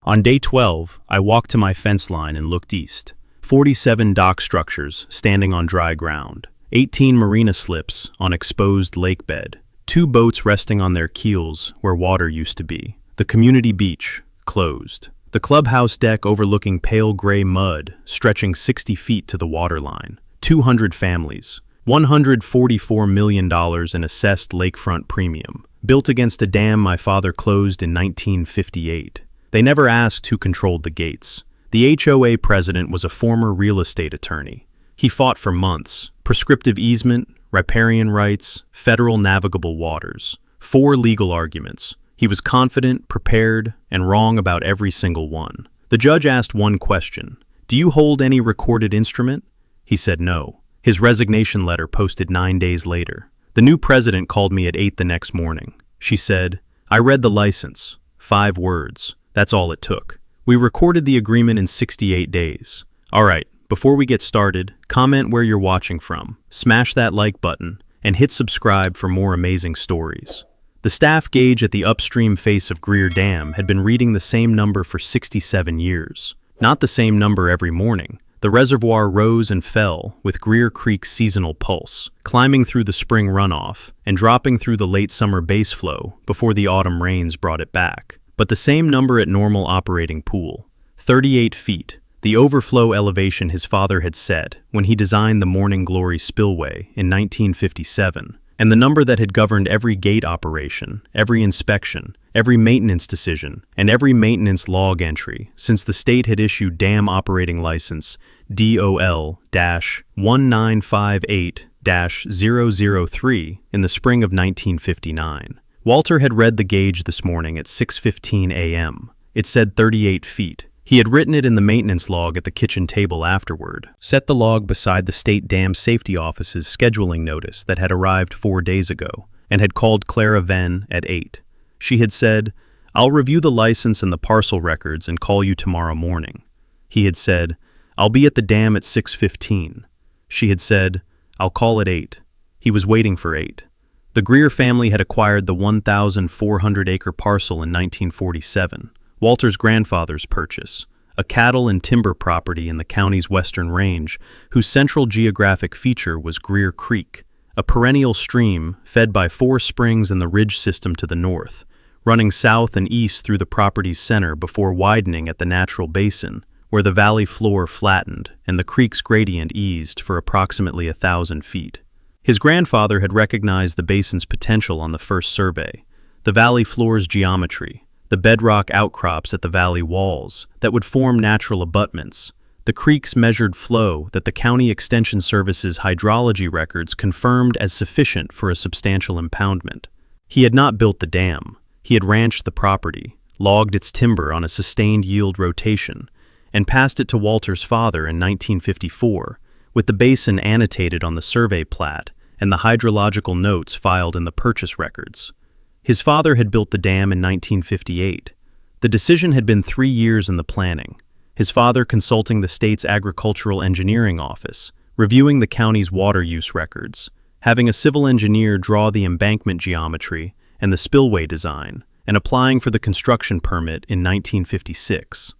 On day 12, I walked to my fence line and looked east. 47 dock structures standing on dry ground. 18 marina slips on exposed lake bed. 2 boats resting on their keels where water used to be. The community beach, closed. The clubhouse deck overlooking pale gray mud, stretching 60 feet to the waterline. 200 families. $144 million in assessed lakefront premium. Built against a dam my father closed in 1958. They never asked who controlled the gates. The HOA president was a former real estate attorney. He fought for months. Prescriptive easement, riparian rights, federal navigable waters. 4 legal arguments. He was confident, prepared, and wrong about every single one. The judge asked one question. "Do you hold any recorded instrument?" He said no. His resignation letter posted 9 days later. The new president called me at 8 the next morning. She said, "I read the license. 5 words. That's all it took. We recorded the agreement in 68 days. All right, before we get started, comment where you're watching from, smash that like button, and hit subscribe for more amazing stories." The staff gauge at the upstream face of Greer Dam had been reading the same number for 67 years. Not the same number every morning. The reservoir rose and fell with Greer Creek's seasonal pulse, climbing through the spring runoff and dropping through the late summer base flow before the autumn rains brought it back. But the same number at normal operating pool, 38 feet, the overflow elevation his father had set when he designed the Morning Glory Spillway in 1957, and the number that had governed every gate operation, every inspection, every maintenance decision, and every maintenance log entry since the state had issued Dam Operating License DOL-1958-003 in the spring of 1959. Walter had read the gauge this morning at 6:15 a.m. It said 38 feet. He had written it in the maintenance log at the kitchen table afterward, set the log beside the State Dam Safety Office's scheduling notice that had arrived 4 days ago, and had called Clara Venn at 8. She had said, "I'll review the license and the parcel records and call you tomorrow morning." He had said, "I'll be at the dam at 6:15. She had said, "I'll call at 8. He was waiting for 8. The Greer family had acquired the 1,400-acre parcel in 1947, Walter's grandfather's purchase, a cattle and timber property in the county's western range, whose central geographic feature was Greer Creek, a perennial stream fed by 4 springs in the ridge system to the north, running south and east through the property's center before widening at the natural basin, where the valley floor flattened and the creek's gradient eased for approximately 1,000 feet. His grandfather had recognized the basin's potential on the first survey, the valley floor's geometry, the bedrock outcrops at the valley walls that would form natural abutments, the creek's measured flow that the County Extension Service's hydrology records confirmed as sufficient for a substantial impoundment. He had not built the dam. He had ranched the property, logged its timber on a sustained yield rotation, and passed it to Walter's father in 1954, with the basin annotated on the survey plat and the hydrological notes filed in the purchase records. His father had built the dam in 1958. The decision had been 3 years in the planning, his father consulting the state's agricultural engineering office, reviewing the county's water use records, having a civil engineer draw the embankment geometry and the spillway design, and applying for the construction permit in 1956.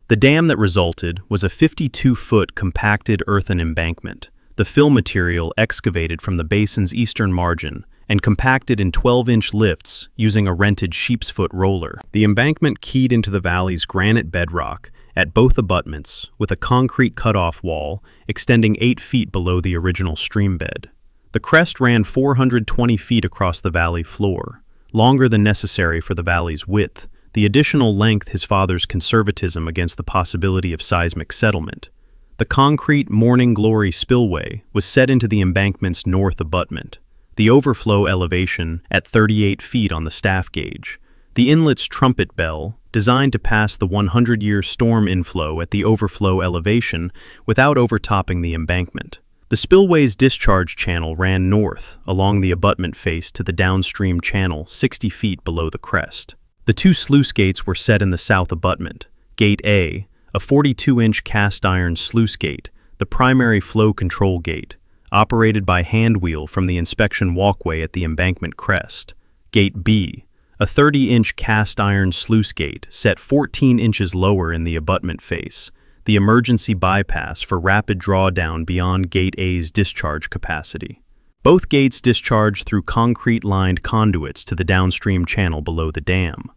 The dam that resulted was a 52-foot compacted earthen embankment, the fill material excavated from the basin's eastern margin and compacted in 12-inch lifts using a rented sheepsfoot roller. The embankment keyed into the valley's granite bedrock at both abutments with a concrete cutoff wall extending 8 feet below the original stream bed. The crest ran 420 feet across the valley floor, longer than necessary for the valley's width, the additional length his father's conservatism against the possibility of seismic settlement. The concrete Morning Glory Spillway was set into the embankment's north abutment, the overflow elevation at 38 feet on the staff gauge, the inlet's trumpet bell, designed to pass the 100-year storm inflow at the overflow elevation without overtopping the embankment. The spillway's discharge channel ran north along the abutment face to the downstream channel 60 feet below the crest. The 2 sluice gates were set in the south abutment. Gate A, a 42-inch cast-iron sluice gate, the primary flow control gate, operated by hand wheel from the inspection walkway at the embankment crest. Gate B, a 30-inch cast-iron sluice gate set 14 inches lower in the abutment face, the emergency bypass for rapid drawdown beyond Gate A's discharge capacity. Both gates discharge through concrete-lined conduits to the downstream channel below the dam.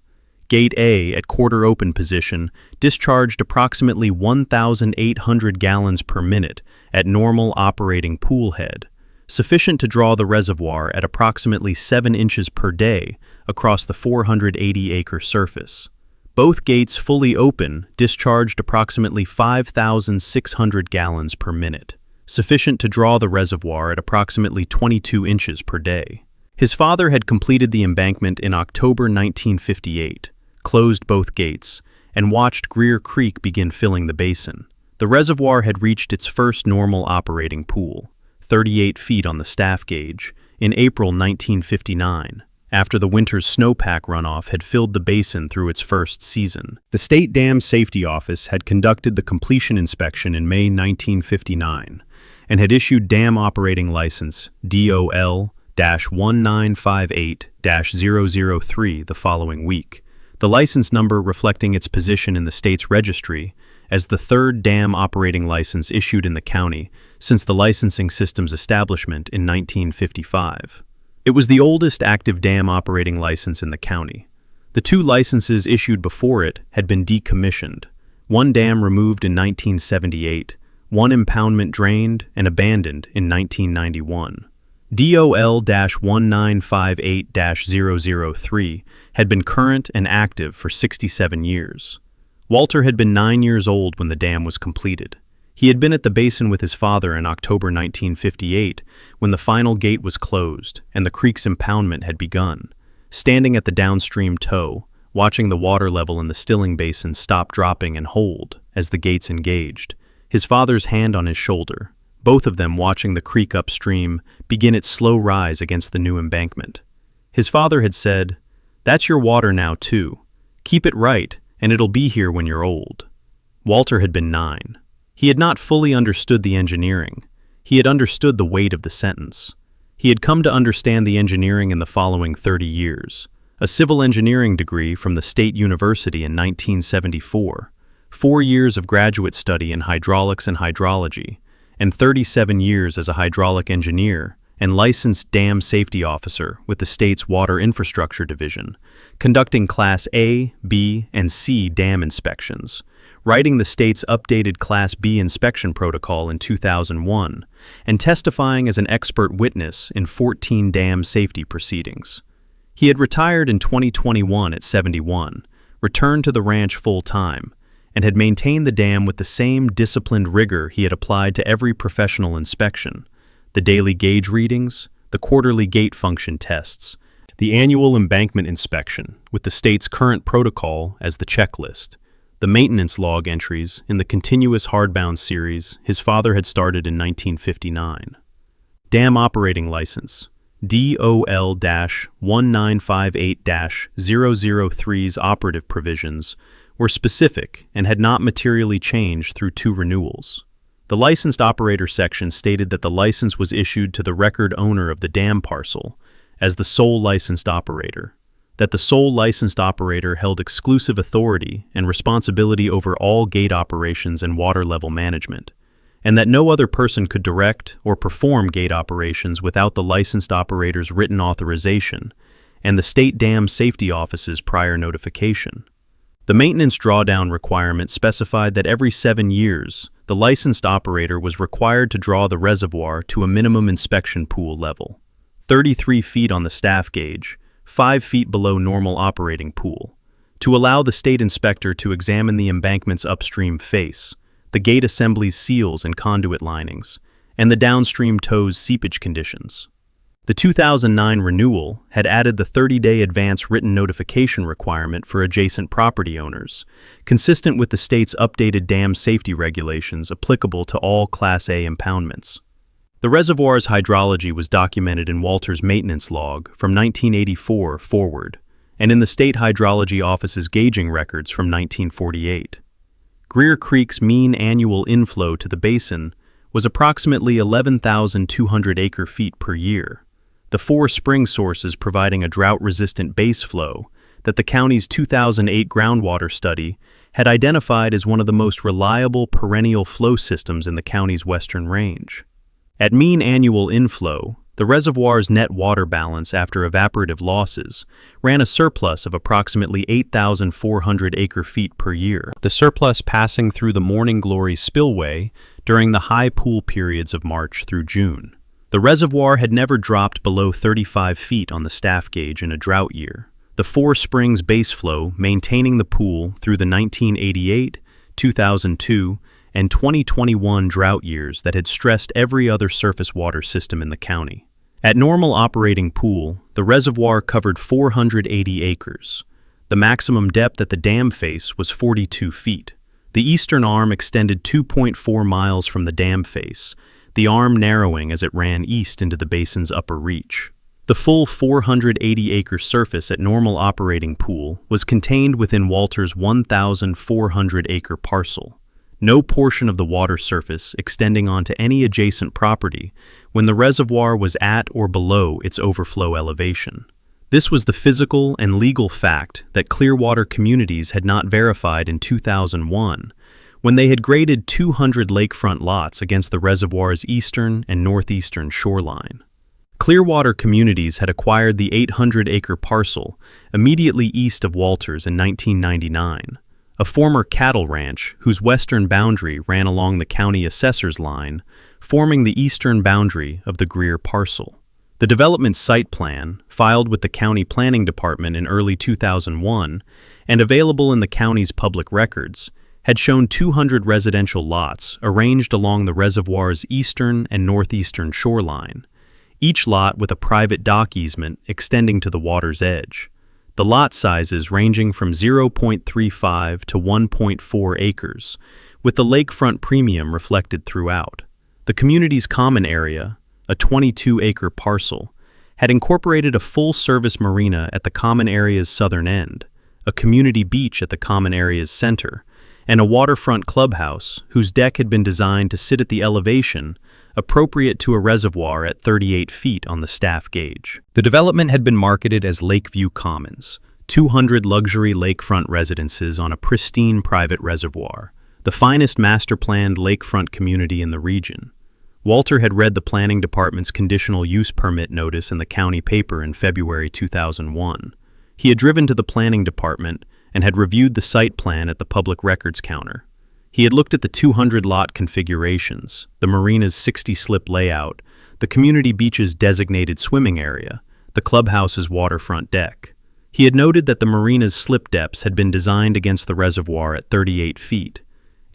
Gate A, at quarter-open position, discharged approximately 1,800 gallons per minute at normal operating pool head, sufficient to draw the reservoir at approximately 7 inches per day across the 480-acre surface. Both gates, fully open, discharged approximately 5,600 gallons per minute, sufficient to draw the reservoir at approximately 22 inches per day. His father had completed the embankment in October 1958, closed both gates, and watched Greer Creek begin filling the basin. The reservoir had reached its first normal operating pool, 38 feet on the staff gauge, in April 1959, after the winter's snowpack runoff had filled the basin through its first season. The State Dam Safety Office had conducted the completion inspection in May 1959 and had issued Dam Operating License DOL-1958-003 the following week, the license number reflecting its position in the state's registry as the third dam operating license issued in the county since the licensing system's establishment in 1955. It was the oldest active dam operating license in the county. The two licenses issued before it had been decommissioned, one dam removed in 1978, one impoundment drained and abandoned in 1991. DOL-1958-003 had been current and active for 67 years. Walter had been 9 years old when the dam was completed. He had been at the basin with his father in October 1958 when the final gate was closed and the creek's impoundment had begun, standing at the downstream toe, watching the water level in the stilling basin stop dropping and hold as the gates engaged, his father's hand on his shoulder, both of them watching the creek upstream begin its slow rise against the new embankment. His father had said, "That's your water now, too. Keep it right, and it'll be here when you're old." Walter had been 9. He had not fully understood the engineering. He had understood the weight of the sentence. He had come to understand the engineering in the following 30 years. A civil engineering degree from the State University in 1974, 4 years of graduate study in hydraulics and hydrology, and 37 years as a hydraulic engineer and licensed dam safety officer with the state's Water Infrastructure Division, conducting Class A, B, and C dam inspections, writing the state's updated Class B inspection protocol in 2001, and testifying as an expert witness in 14 dam safety proceedings. He had retired in 2021 at 71, returned to the ranch full-time, and had maintained the dam with the same disciplined rigor he had applied to every professional inspection: the daily gauge readings, the quarterly gate function tests, the annual embankment inspection with the state's current protocol as the checklist, the maintenance log entries in the continuous hardbound series his father had started in 1959. Dam Operating License DOL-1958-003's operative provisions were specific and had not materially changed through 2 renewals. The licensed operator section stated that the license was issued to the record owner of the dam parcel as the sole licensed operator, that the sole licensed operator held exclusive authority and responsibility over all gate operations and water level management, and that no other person could direct or perform gate operations without the licensed operator's written authorization and the State Dam Safety Office's prior notification. The maintenance drawdown requirement specified that every 7 years, the licensed operator was required to draw the reservoir to a minimum inspection pool level, 33 feet on the staff gauge, 5 feet below normal operating pool, to allow the state inspector to examine the embankment's upstream face, the gate assembly's seals and conduit linings, and the downstream toe's seepage conditions. The 2009 renewal had added the 30-day advance written notification requirement for adjacent property owners, consistent with the state's updated dam safety regulations applicable to all Class A impoundments. The reservoir's hydrology was documented in Walter's maintenance log from 1984 forward, and in the State Hydrology Office's gauging records from 1948. Greer Creek's mean annual inflow to the basin was approximately 11,200 acre-feet per year, the 4 spring sources providing a drought-resistant base flow that the county's 2008 groundwater study had identified as one of the most reliable perennial flow systems in the county's western range. At mean annual inflow, the reservoir's net water balance after evaporative losses ran a surplus of approximately 8,400 acre-feet per year, the surplus passing through the Morning Glory spillway during the high pool periods of March through June. The reservoir had never dropped below 35 feet on the staff gauge in a drought year, the 4 springs base flow maintaining the pool through the 1988, 2002, and 2021 drought years that had stressed every other surface water system in the county. At normal operating pool, the reservoir covered 480 acres. The maximum depth at the dam face was 42 feet. The eastern arm extended 2.4 miles from the dam face, the arm narrowing as it ran east into the basin's upper reach. The full 480-acre surface at normal operating pool was contained within Walter's 1,400-acre parcel. No portion of the water surface extending onto any adjacent property when the reservoir was at or below its overflow elevation. This was the physical and legal fact that Clearwater Communities had not verified in 2001 when they had graded 200 lakefront lots against the reservoir's eastern and northeastern shoreline. Clearwater Communities had acquired the 800-acre parcel immediately east of Walters in 1999. A former cattle ranch whose western boundary ran along the county assessor's line, forming the eastern boundary of the Greer parcel. The development site plan, filed with the county planning department in early 2001 and available in the county's public records, had shown 200 residential lots arranged along the reservoir's eastern and northeastern shoreline, each lot with a private dock easement extending to the water's edge. The lot sizes ranging from 0.35 to 1.4 acres, with the lakefront premium reflected throughout. The community's common area, a 22-acre parcel, had incorporated a full-service marina at the common area's southern end, a community beach at the common area's center, and a waterfront clubhouse whose deck had been designed to sit at the elevation appropriate to a reservoir at 38 feet on the staff gauge. The development had been marketed as Lakeview Commons, 200 luxury lakefront residences on a pristine private reservoir, the finest master-planned lakefront community in the region. Walter had read the planning department's conditional use permit notice in the county paper in February 2001. He had driven to the planning department and had reviewed the site plan at the public records counter. He had looked at the 200-lot configurations, the marina's 60-slip layout, the community beach's designated swimming area, the clubhouse's waterfront deck. He had noted that the marina's slip depths had been designed against the reservoir at 38 feet.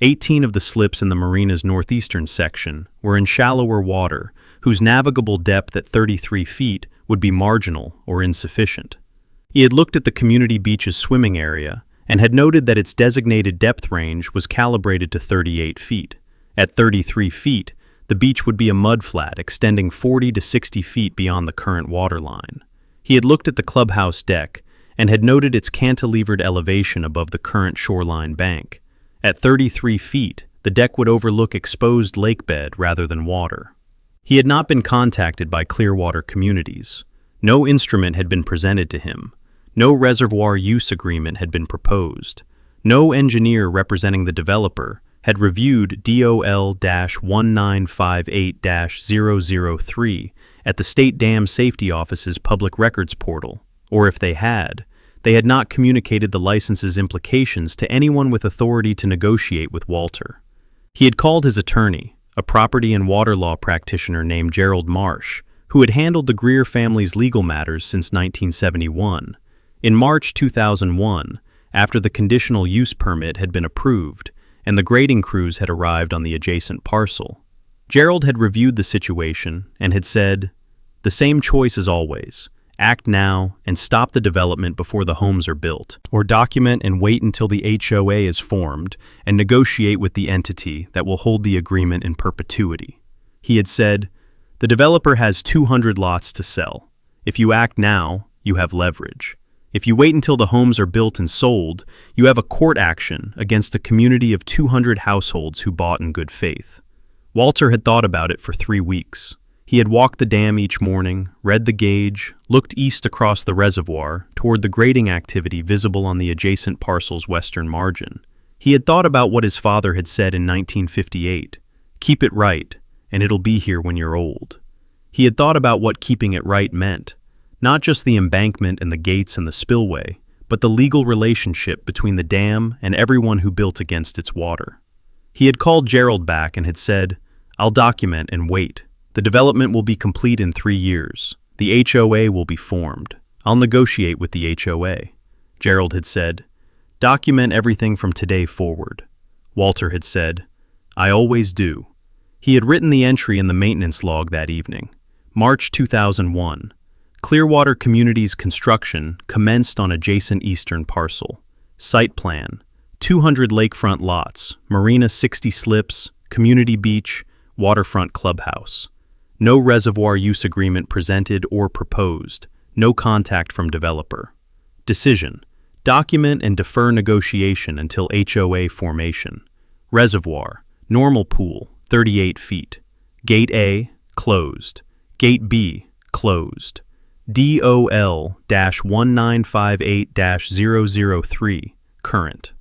18 of the slips in the marina's northeastern section were in shallower water, whose navigable depth at 33 feet would be marginal or insufficient. He had looked at the community beach's swimming area and had noted that its designated depth range was calibrated to 38 feet. At 33 feet, the beach would be a mudflat extending 40 to 60 feet beyond the current waterline. He had looked at the clubhouse deck and had noted its cantilevered elevation above the current shoreline bank. At 33 feet, the deck would overlook exposed lakebed rather than water. He had not been contacted by Clearwater Communities. No instrument had been presented to him. No reservoir use agreement had been proposed. No engineer representing the developer had reviewed DOL-1958-003 at the State Dam Safety Office's public records portal, or if they had not communicated the license's implications to anyone with authority to negotiate with Walter. He had called his attorney, a property and water law practitioner named Gerald Marsh, who had handled the Greer family's legal matters since 1971. In March 2001, after the conditional use permit had been approved and the grading crews had arrived on the adjacent parcel, Gerald had reviewed the situation and had said, "The same choice as always. Act now and stop the development before the homes are built, or document and wait until the HOA is formed and negotiate with the entity that will hold the agreement in perpetuity." He had said, "The developer has 200 lots to sell. If you act now, you have leverage. If you wait until the homes are built and sold, you have a court action against a community of 200 households who bought in good faith." Walter had thought about it for 3 weeks. He had walked the dam each morning, read the gauge, looked east across the reservoir toward the grading activity visible on the adjacent parcel's western margin. He had thought about what his father had said in 1958, "Keep it right, and it'll be here when you're old." He had thought about what keeping it right meant, not just the embankment and the gates and the spillway, but the legal relationship between the dam and everyone who built against its water. He had called Gerald back and had said, "I'll document and wait. The development will be complete in 3 years. The HOA will be formed. I'll negotiate with the HOA." Gerald had said, "Document everything from today forward." Walter had said, "I always do." He had written the entry in the maintenance log that evening. March 2001. Clearwater Community's construction commenced on adjacent eastern parcel. Site plan: 200 lakefront lots, marina 60 slips, community beach, waterfront clubhouse. No reservoir use agreement presented or proposed. No contact from developer. Decision: document and defer negotiation until HOA formation. Reservoir: normal pool, 38 feet. Gate A, closed. Gate B, closed. DOL-1958-003, current.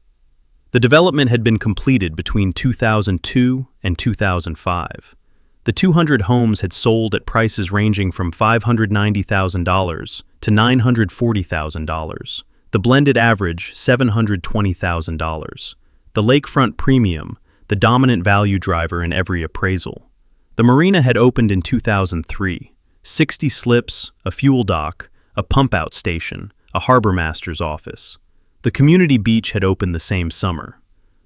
The development had been completed between 2002 and 2005. The 200 homes had sold at prices ranging from $590,000 to $940,000. The blended average, $720,000. The lakefront premium, the dominant value driver in every appraisal. The marina had opened in 2003. 60 slips, a fuel dock, a pump-out station, a harbormaster's office. The community beach had opened the same summer.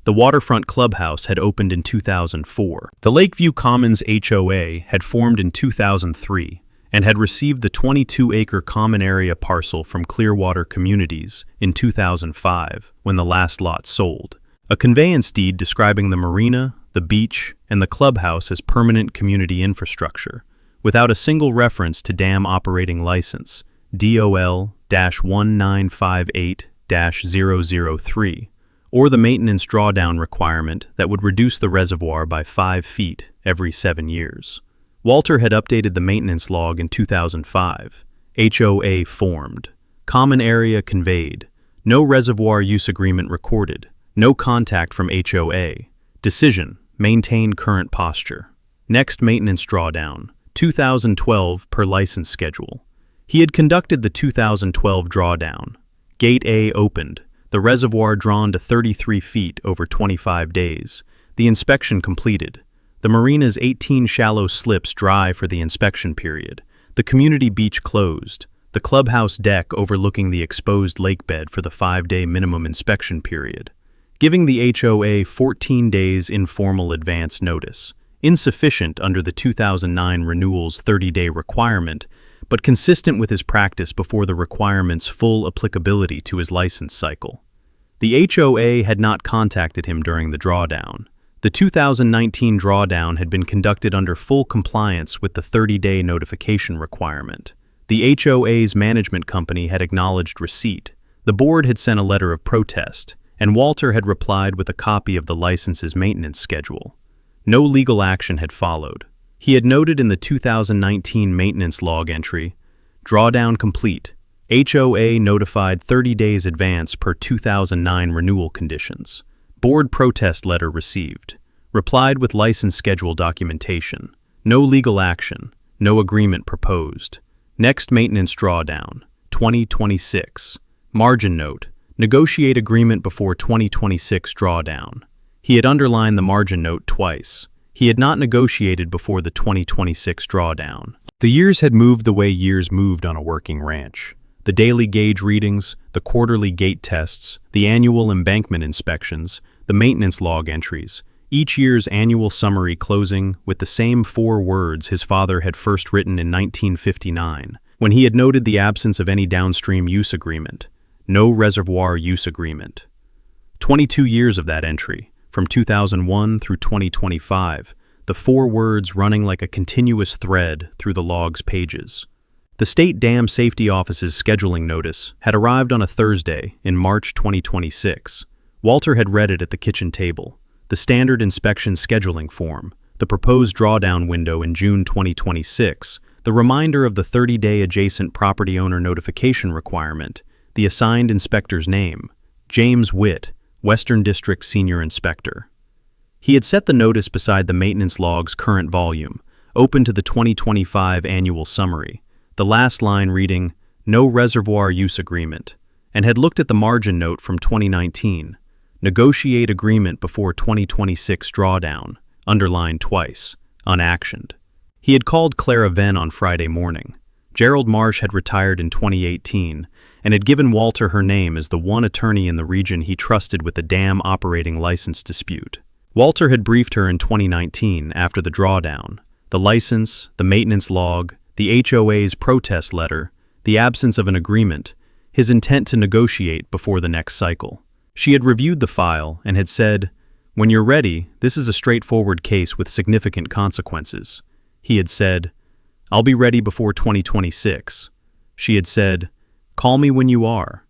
The waterfront clubhouse had opened in 2004. The Lakeview Commons HOA had formed in 2003 and had received the 22-acre common area parcel from Clearwater Communities in 2005 when the last lot sold. A conveyance deed describing the marina, the beach, and the clubhouse as permanent community infrastructure, without a single reference to dam operating license, DOL-1958-003, or the maintenance drawdown requirement that would reduce the reservoir by 5 feet every 7 years. Walter had updated the maintenance log in 2005. HOA formed. Common area conveyed. No reservoir use agreement recorded. No contact from HOA. Decision: maintain current posture. Next maintenance drawdown, 2012 per license schedule. He had conducted the 2012 drawdown. Gate A opened. The reservoir drawn to 33 feet over 25 days. The inspection completed. The marina's 18 shallow slips dry for the inspection period. The community beach closed. The clubhouse deck overlooking the exposed lakebed for the 5-day minimum inspection period. Giving the HOA 14 days informal advance notice. Insufficient under the 2009 renewal's 30-day requirement, but consistent with his practice before the requirement's full applicability to his license cycle. The HOA had not contacted him during the drawdown. The 2019 drawdown had been conducted under full compliance with the 30-day notification requirement. The HOA's management company had acknowledged receipt. The board had sent a letter of protest, and Walter had replied with a copy of the license's maintenance schedule. No legal action had followed. He had noted in the 2019 maintenance log entry, "Drawdown complete. HOA notified 30 days advance per 2009 renewal conditions. Board protest letter received. Replied with license schedule documentation. No legal action. No agreement proposed. Next maintenance drawdown, 2026. Margin note. Negotiate agreement before 2026 drawdown." He had underlined the margin note twice. He had not negotiated before the 2026 drawdown. The years had moved the way years moved on a working ranch. The daily gauge readings, the quarterly gate tests, the annual embankment inspections, the maintenance log entries, each year's annual summary closing with the same 4 words his father had first written in 1959, when he had noted the absence of any downstream use agreement. No reservoir use agreement. 22 years of that entry, from 2001 through 2025, the 4 words running like a continuous thread through the log's pages. The State Dam Safety Office's scheduling notice had arrived on a Thursday in March 2026. Walter had read it at the kitchen table. The standard inspection scheduling form, the proposed drawdown window in June 2026, the reminder of the 30-day adjacent property owner notification requirement, the assigned inspector's name, James Witt, Western District Senior Inspector. He had set the notice beside the maintenance log's current volume, open to the 2025 annual summary, the last line reading, "No reservoir use agreement," and had looked at the margin note from 2019, "Negotiate agreement before 2026 drawdown," underlined twice, unactioned. He had called Clara Venn on Friday morning. Gerald Marsh had retired in 2018 and had given Walter her name as the one attorney in the region he trusted with the dam operating license dispute. Walter had briefed her in 2019 after the drawdown, the license, the maintenance log, the HOA's protest letter, the absence of an agreement, his intent to negotiate before the next cycle. She had reviewed the file and had said, "When you're ready, this is a straightforward case with significant consequences." He had said, "I'll be ready before 2026. She had said, "Call me when you are."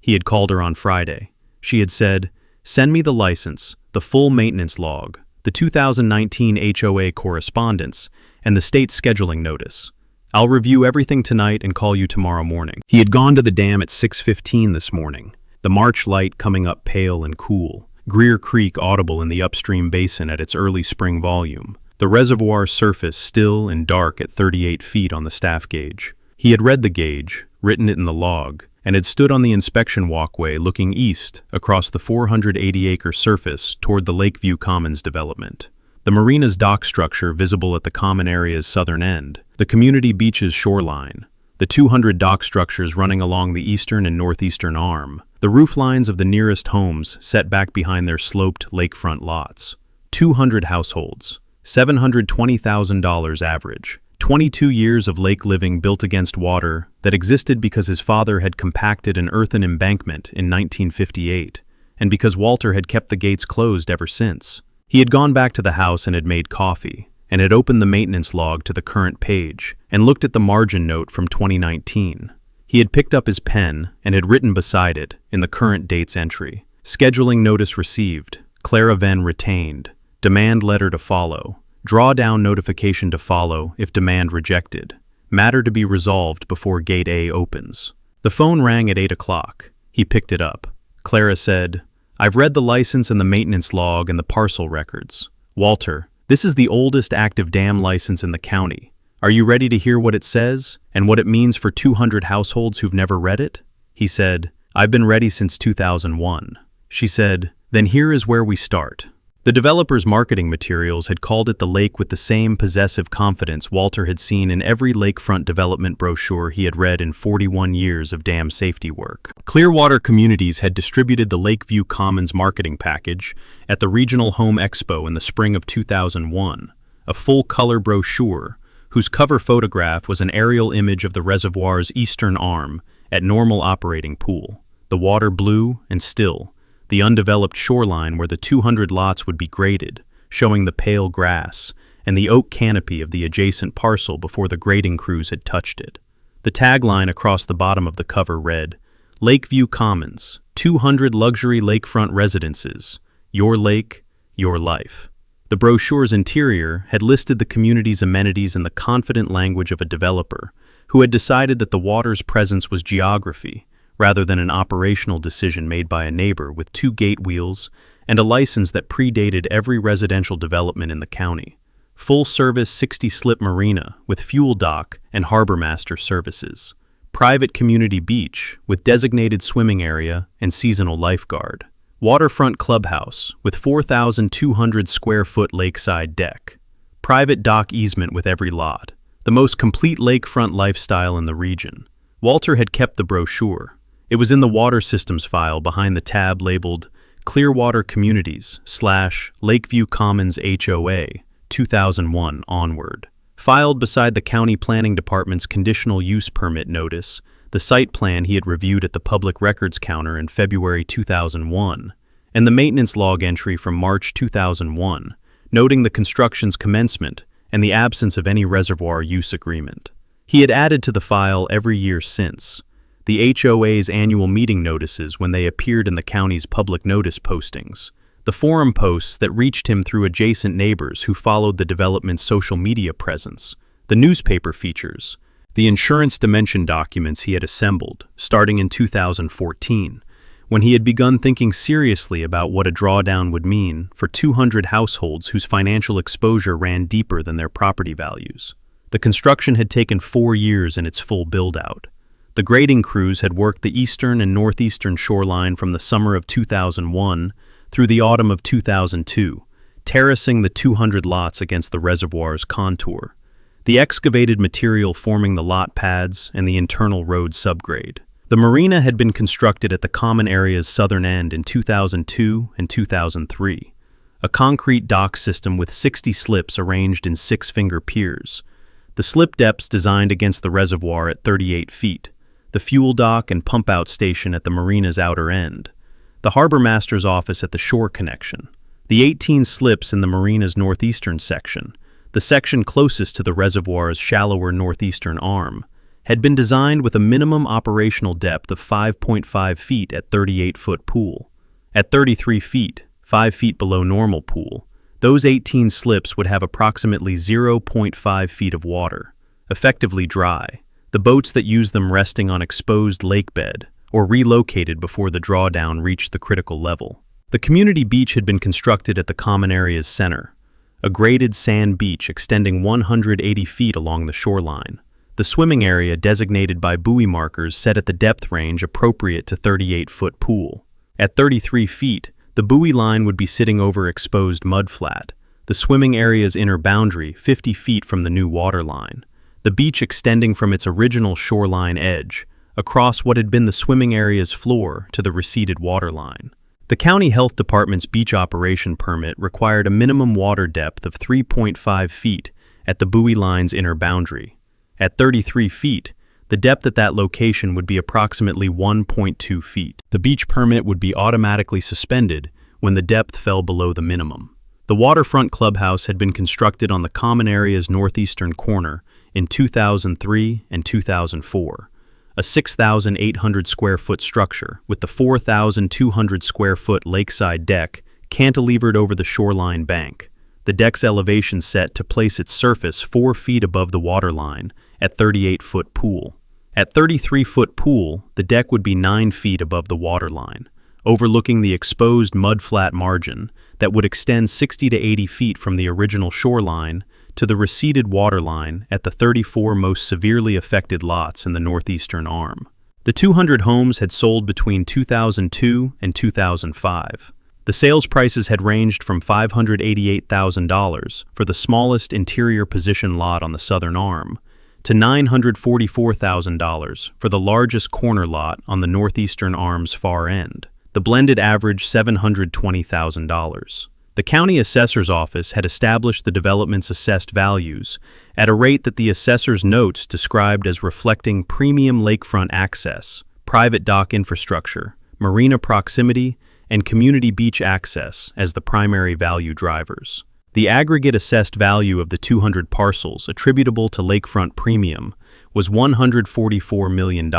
He had called her on Friday. She had said, "Send me the license, the full maintenance log, the 2019 HOA correspondence, and the state scheduling notice. I'll review everything tonight and call you tomorrow morning." He had gone to the dam at 6:15 this morning, the March light coming up pale and cool, Greer Creek audible in the upstream basin at its early spring volume, the reservoir surface still and dark at 38 feet on the staff gauge. He had read the gauge, written it in the log, and had stood on the inspection walkway looking east across the 480-acre surface toward the Lakeview Commons development. The marina's dock structure visible at the common area's southern end, the community beach's shoreline, the 200 dock structures running along the eastern and northeastern arm, the rooflines of the nearest homes set back behind their sloped lakefront lots. 200 households, $720,000 average, 22 years of lake living built against water that existed because his father had compacted an earthen embankment in 1958, and because Walter had kept the gates closed ever since. He had gone back to the house and had made coffee, and had opened the maintenance log to the current page, and looked at the margin note from 2019. He had picked up his pen and had written beside it, in the current date's entry, "Scheduling notice received, Clara Venn retained, demand letter to follow, drawdown notification to follow if demand rejected, matter to be resolved before Gate A opens." The phone rang at 8 o'clock. He picked it up. Clara said, "I've read the license and the maintenance log and the parcel records. Walter, this is the oldest active dam license in the county. Are you ready to hear what it says and what it means for 200 households who've never read it?" He said, "I've been ready since 2001. She said, "Then here is where we start." The developer's marketing materials had called it the lake with the same possessive confidence Walter had seen in every lakefront development brochure he had read in 41 years of dam safety work. Clearwater Communities had distributed the Lakeview Commons marketing package at the Regional Home Expo in the spring of 2001, a full-color brochure whose cover photograph was an aerial image of the reservoir's eastern arm at normal operating pool, the water blue and still, the undeveloped shoreline where the 200 lots would be graded, showing the pale grass, and the oak canopy of the adjacent parcel before the grading crews had touched it. The tagline across the bottom of the cover read, "Lakeview Commons, 200 luxury lakefront residences, your lake, your life." The brochure's interior had listed the community's amenities in the confident language of a developer who had decided that the water's presence was geography, rather than an operational decision made by a neighbor with 2 gate wheels and a license that predated every residential development in the county. Full-service 60-slip marina with fuel dock and harbor master services. Private community beach with designated swimming area and seasonal lifeguard. Waterfront clubhouse with 4,200 square foot lakeside deck. Private dock easement with every lot. The most complete lakefront lifestyle in the region. Walter had kept the brochure. It was in the Water Systems file behind the tab labeled Clearwater Communities / Lakeview Commons HOA 2001 onward. Filed beside the County Planning Department's conditional use permit notice, the site plan he had reviewed at the public records counter in February 2001, and the maintenance log entry from March 2001, noting the construction's commencement and the absence of any reservoir use agreement. He had added to the file every year since. The HOA's annual meeting notices when they appeared in the county's public notice postings, the forum posts that reached him through adjacent neighbors who followed the development's social media presence, the newspaper features, the insurance dimension documents he had assembled, starting in 2014, when he had begun thinking seriously about what a drawdown would mean for 200 households whose financial exposure ran deeper than their property values. The construction had taken 4 years in its full build-out. The grading crews had worked the eastern and northeastern shoreline from the summer of 2001 through the autumn of 2002, terracing the 200 lots against the reservoir's contour, the excavated material forming the lot pads and the internal road subgrade. The marina had been constructed at the common area's southern end in 2002 and 2003, a concrete dock system with 60 slips arranged in 6-finger piers. The slip depths designed against the reservoir at 38 feet, the fuel dock and pump-out station at the marina's outer end, the harbor master's office at the shore connection, the 18 slips in the marina's northeastern section, the section closest to the reservoir's shallower northeastern arm, had been designed with a minimum operational depth of 5.5 feet at 38-foot pool. At 33 feet, 5 feet below normal pool, those 18 slips would have approximately 0.5 feet of water, effectively dry, the boats that use them resting on exposed lake bed or relocated before the drawdown reached the critical level. The community beach had been constructed at the common area's center, a graded sand beach extending 180 feet along the shoreline. The swimming area designated by buoy markers set at the depth range appropriate to 38-foot pool. At 33 feet, the buoy line would be sitting over exposed mudflat, the swimming area's inner boundary 50 feet from the new water line, the beach extending from its original shoreline edge, across what had been the swimming area's floor to the receded water line. The county health department's beach operation permit required a minimum water depth of 3.5 feet at the buoy line's inner boundary. At 33 feet, the depth at that location would be approximately 1.2 feet. The beach permit would be automatically suspended when the depth fell below the minimum. The waterfront clubhouse had been constructed on the common area's northeastern corner in 2003 and 2004, a 6,800 square foot structure with the 4,200 square foot lakeside deck cantilevered over the shoreline bank. The deck's elevation set to place its surface 4 feet above the waterline at 38-foot pool. At 33-foot pool, the deck would be 9 feet above the waterline, overlooking the exposed mudflat margin that would extend 60 to 80 feet from the original shoreline to the receded waterline at the 34 most severely affected lots in the northeastern arm. The 200 homes had sold between 2002 and 2005. The sales prices had ranged from $588,000 for the smallest interior position lot on the southern arm to $944,000 for the largest corner lot on the northeastern arm's far end. The blended average $720,000. The county assessor's office had established the development's assessed values at a rate that the assessor's notes described as reflecting premium lakefront access, private dock infrastructure, marina proximity, and community beach access as the primary value drivers. The aggregate assessed value of the 200 parcels attributable to lakefront premium was $144 million.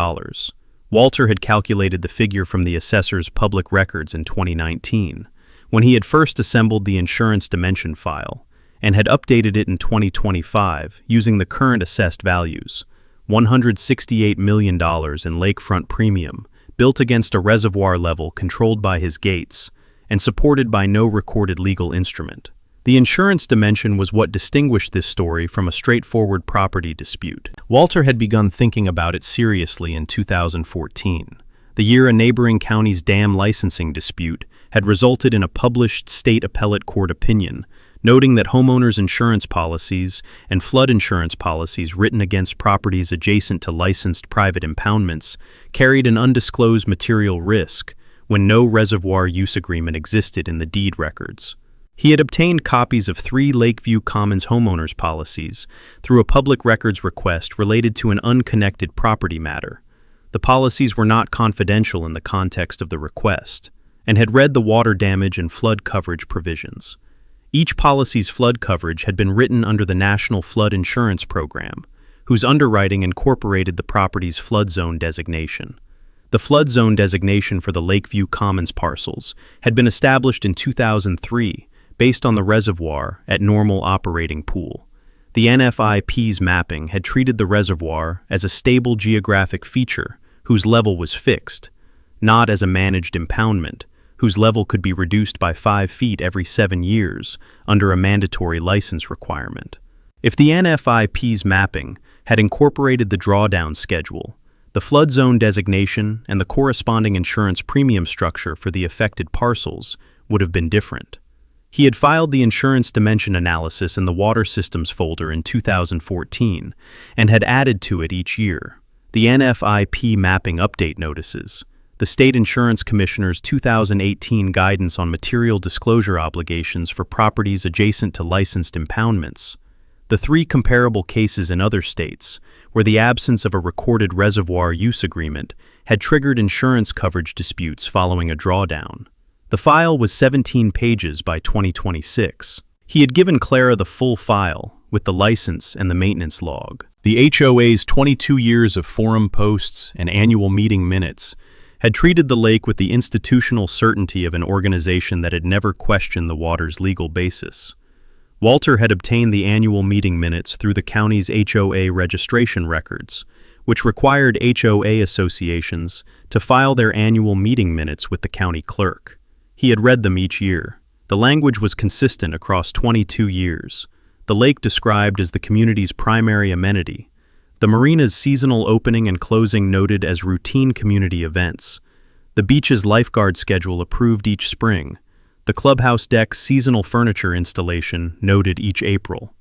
Walter had calculated the figure from the assessor's public records in 2019, when he had first assembled the insurance dimension file, and had updated it in 2025 using the current assessed values, $168 million in lakefront premium, built against a reservoir level controlled by his gates and supported by no recorded legal instrument. The insurance dimension was what distinguished this story from a straightforward property dispute. Walter had begun thinking about it seriously in 2014, the year a neighboring county's dam licensing dispute had resulted in a published state appellate court opinion noting that homeowners' insurance policies and flood insurance policies written against properties adjacent to licensed private impoundments carried an undisclosed material risk when no reservoir use agreement existed in the deed records. He had obtained copies of 3 Lakeview Commons homeowners policies through a public records request related to an unconnected property matter. The policies were not confidential in the context of the request, and had read the water damage and flood coverage provisions. Each policy's flood coverage had been written under the National Flood Insurance Program, whose underwriting incorporated the property's flood zone designation. The flood zone designation for the Lakeview Commons parcels had been established in 2003 based on the reservoir at normal operating pool. The NFIP's mapping had treated the reservoir as a stable geographic feature whose level was fixed, not as a managed impoundment whose level could be reduced by 5 feet every 7 years under a mandatory license requirement. If the NFIP's mapping had incorporated the drawdown schedule, the flood zone designation and the corresponding insurance premium structure for the affected parcels would have been different. He had filed the insurance dimension analysis in the water systems folder in 2014 and had added to it each year the NFIP mapping update notices, the State Insurance Commissioner's 2018 guidance on material disclosure obligations for properties adjacent to licensed impoundments, the 3 comparable cases in other states where the absence of a recorded reservoir use agreement had triggered insurance coverage disputes following a drawdown. The file was 17 pages by 2026. He had given Clara the full file with the license and the maintenance log. The HOA's 22 years of forum posts and annual meeting minutes had treated the lake with the institutional certainty of an organization that had never questioned the water's legal basis. Walter had obtained the annual meeting minutes through the county's HOA registration records, which required HOA associations to file their annual meeting minutes with the county clerk. He had read them each year. The language was consistent across 22 years. The lake described as the community's primary amenity. The marina's seasonal opening and closing noted as routine community events. The beach's lifeguard schedule approved each spring. The clubhouse deck's seasonal furniture installation noted each April.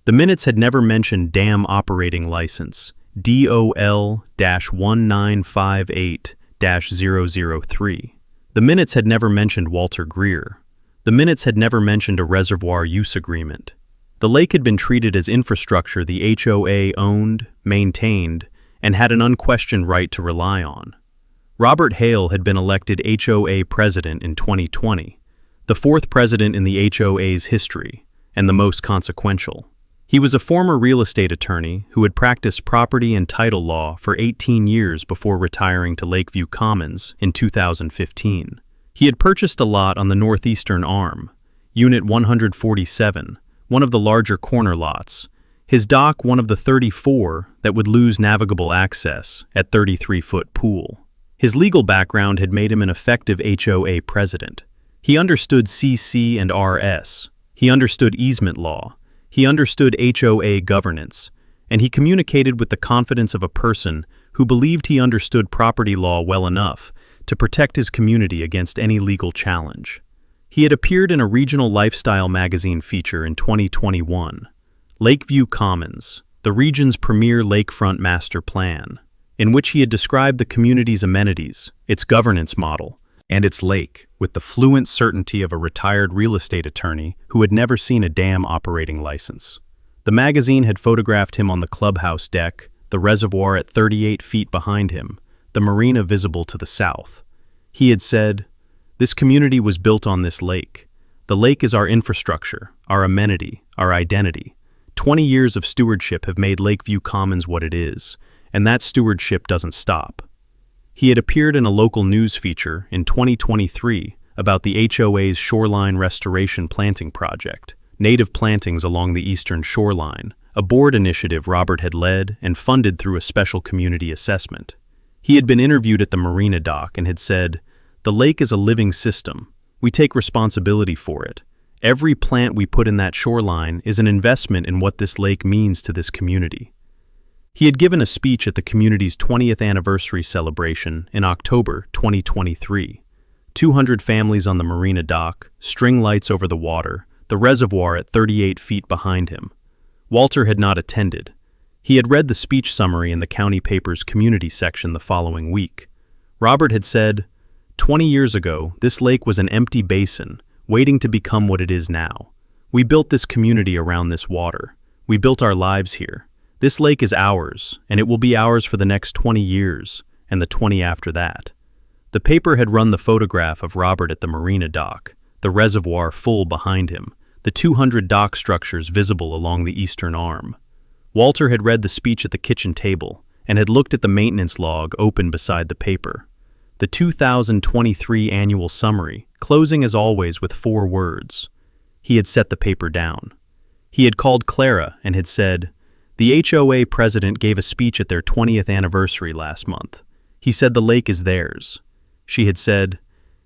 The minutes had never mentioned dam operating license, DOL-1958-003. The minutes had never mentioned Walter Greer. The minutes had never mentioned a reservoir use agreement. The lake had been treated as infrastructure the HOA owned, maintained, and had an unquestioned right to rely on. Robert Hale had been elected HOA president in 2020, the 4th president in the HOA's history, and the most consequential. He was a former real estate attorney who had practiced property and title law for 18 years before retiring to Lakeview Commons in 2015. He had purchased a lot on the northeastern arm, Unit 147, one of the larger corner lots, his dock one of the 34 that would lose navigable access at 33-foot pool. His legal background had made him an effective HOA president. He understood CC and RS. He understood easement law. He understood HOA governance, and he communicated with the confidence of a person who believed he understood property law well enough to protect his community against any legal challenge. He had appeared in a regional lifestyle magazine feature in 2021, Lakeview Commons, the region's premier lakefront master plan, in which he had described the community's amenities, its governance model, and its lake with the fluent certainty of a retired real estate attorney who had never seen a dam operating license. The magazine had photographed him on the clubhouse deck, the reservoir at 38 feet behind him, the marina visible to the south. He had said, "This community was built on this lake. The lake is our infrastructure, our amenity, our identity. 20 years of stewardship have made Lakeview Commons what it is, and that stewardship doesn't stop." He had appeared in a local news feature in 2023 about the HOA's shoreline restoration planting project, native plantings along the eastern shoreline, a board initiative Robert had led and funded through a special community assessment. He had been interviewed at the marina dock and had said, "The lake is a living system. We take responsibility for it. Every plant we put in that shoreline is an investment in what this lake means to this community." He had given a speech at the community's 20th anniversary celebration in October 2023. 200 families on the marina dock, string lights over the water, the reservoir at 38 feet behind him. Walter had not attended. He had read the speech summary in the county paper's community section the following week. Robert had said, 20 years ago, this lake was an empty basin, waiting to become what it is now. We built this community around this water. We built our lives here. This lake is ours, and it will be ours for the next 20 years, and the 20 after that. The paper had run the photograph of Robert at the marina dock, the reservoir full behind him, the 200 dock structures visible along the eastern arm. Walter had read the speech at the kitchen table, and had looked at the maintenance log open beside the paper. the 2023 annual summary, closing as always with 4 words. He had set the paper down. He had called Clara and had said, "The HOA president gave a speech at their 20th anniversary last month. He said the lake is theirs." She had said,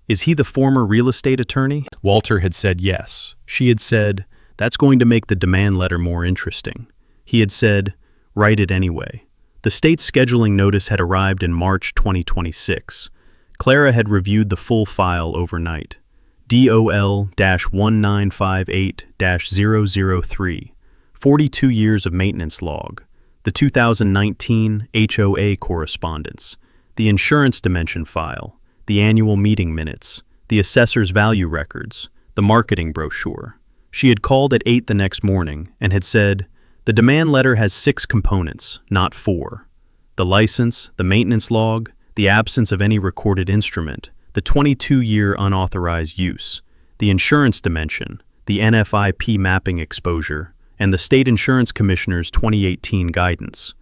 "Is he the former real estate attorney?" Walter had said yes. She had said, "That's going to make the demand letter more interesting." He had said, "Write it anyway." The state scheduling notice had arrived in March 2026. Clara had reviewed the full file overnight. DOL-1958-003, 42 years of maintenance log, the 2019 HOA correspondence, the insurance dimension file, the annual meeting minutes, the assessor's value records, the marketing brochure. She had called at 8 the next morning and had said, "The demand letter has 6 components, not 4. The license, the maintenance log, the absence of any recorded instrument, the 22-year unauthorized use, the insurance dimension, the NFIP mapping exposure, and the State Insurance Commissioner's 2018 guidance,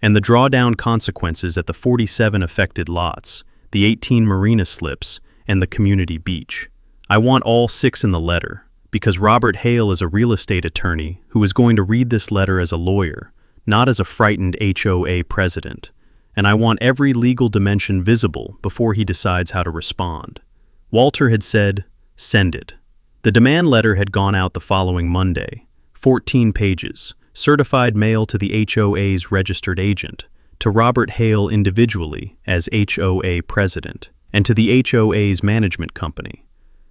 and the drawdown consequences at the 47 affected lots, the 18 marina slips, and the community beach. I want all 6 in the letter, because Robert Hale is a real estate attorney who is going to read this letter as a lawyer, not as a frightened HOA president. And I want every legal dimension visible before he decides how to respond." Walter had said, "Send it." The demand letter had gone out the following Monday, 14 pages, certified mail to the HOA's registered agent, to Robert Hale individually as HOA president, and to the HOA's management company.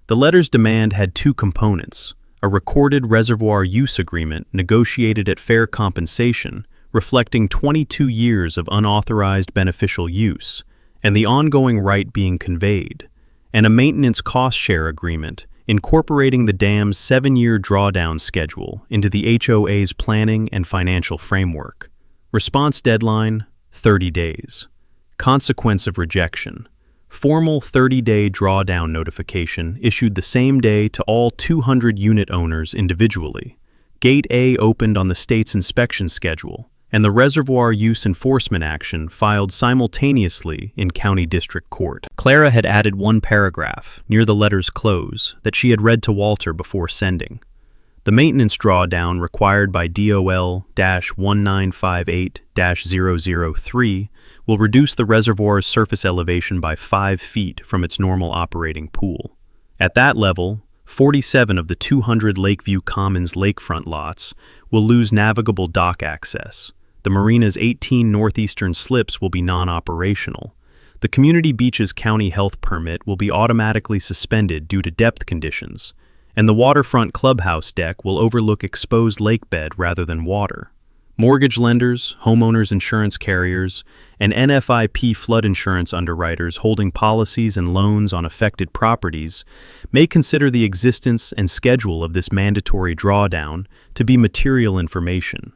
The letter's demand had 2 components: a recorded reservoir use agreement negotiated at fair compensation, reflecting 22 years of unauthorized beneficial use, and the ongoing right being conveyed, and a maintenance cost-share agreement incorporating the dam's 7-year drawdown schedule into the HOA's planning and financial framework. Response deadline, 30 days. Consequence of rejection. Formal 30-day drawdown notification issued the same day to all 200 unit owners individually. Gate A opened on the state's inspection schedule, and the reservoir use enforcement action filed simultaneously in County District Court. Clara had added 1 paragraph, near the letter's close, that she had read to Walter before sending. The maintenance drawdown required by DOL-1958-003 will reduce the reservoir's surface elevation by 5 feet from its normal operating pool. At that level, 47 of the 200 Lakeview Commons lakefront lots will lose navigable dock access. The marina's 18 northeastern slips will be non-operational. The community beach's county health permit will be automatically suspended due to depth conditions, and the waterfront clubhouse deck will overlook exposed lake bed rather than water. Mortgage lenders, homeowners insurance carriers, and NFIP flood insurance underwriters holding policies and loans on affected properties may consider the existence and schedule of this mandatory drawdown to be material information.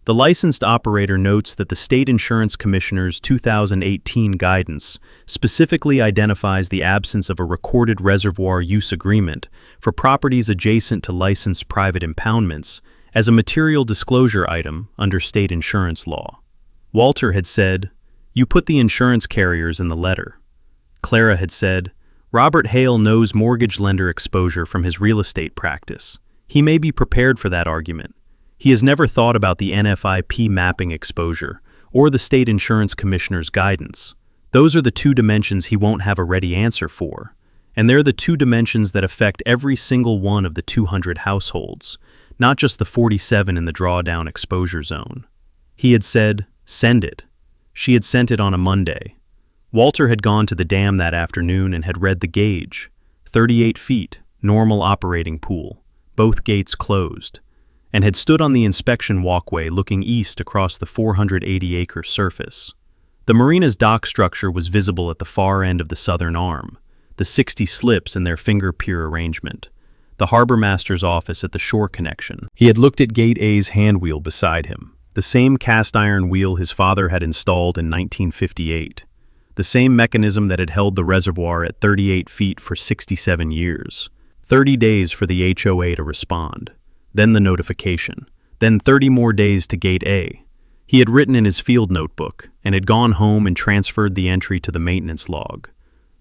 The licensed operator notes that the State Insurance Commissioner's 2018 guidance specifically identifies the absence of a recorded reservoir use agreement for properties adjacent to licensed private impoundments as a material disclosure item under state insurance law. Walter had said, "You put the insurance carriers in the letter." Clara had said, "Robert Hale knows mortgage lender exposure from his real estate practice. He may be prepared for that argument. He has never thought about the NFIP mapping exposure or the State Insurance Commissioner's guidance. Those are the 2 dimensions he won't have a ready answer for, and they're the 2 dimensions that affect every single one of the 200 households, not just the 47 in the drawdown exposure zone." He had said, "Send it." She had sent it on a Monday. Walter had gone to the dam that afternoon and had read the gauge, 38 feet, normal operating pool, both gates closed, and had stood on the inspection walkway looking east across the 480-acre surface. The marina's dock structure was visible at the far end of the southern arm, the 60 slips in their finger-pier arrangement, the harbormaster's office at the shore connection. He had looked at Gate A's handwheel beside him, the same cast-iron wheel his father had installed in 1958, the same mechanism that had held the reservoir at 38 feet for 67 years. 30 days for the HOA to respond, then the notification, then 30 more days to Gate A. He had written in his field notebook and had gone home and transferred the entry to the maintenance log.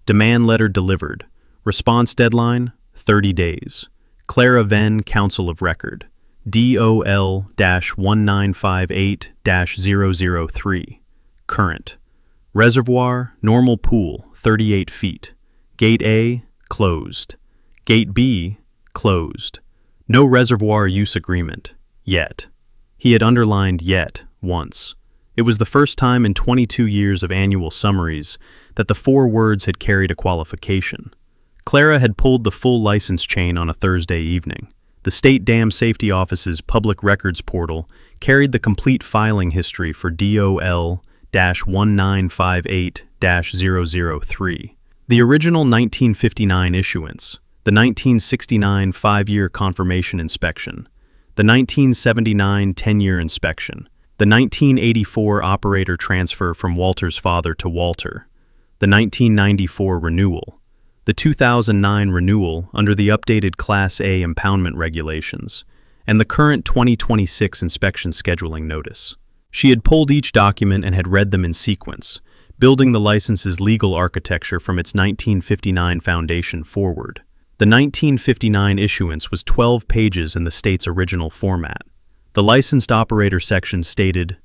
Demand letter delivered. Response deadline, 30 days. Clara Venn, Counsel of Record. DOL-1958-003. Current. Reservoir, normal pool, 38 feet. Gate A, closed. Gate B, closed. No reservoir use agreement, yet. He had underlined yet once. It was the first time in 22 years of annual summaries that the 4 words had carried a qualification. Clara had pulled the full license chain on a Thursday evening. The State Dam Safety Office's public records portal carried the complete filing history for DOL-1958-003. The original 1959 issuance, the 1969 5-year confirmation inspection, the 1979 10-year inspection, the 1984 operator transfer from Walter's father to Walter, the 1994 renewal, the 2009 renewal under the updated Class A impoundment regulations, and the current 2026 inspection scheduling notice. She had pulled each document and had read them in sequence, building the license's legal architecture from its 1959 foundation forward. The 1959 issuance was 12 pages in the state's original format. The licensed operator section stated,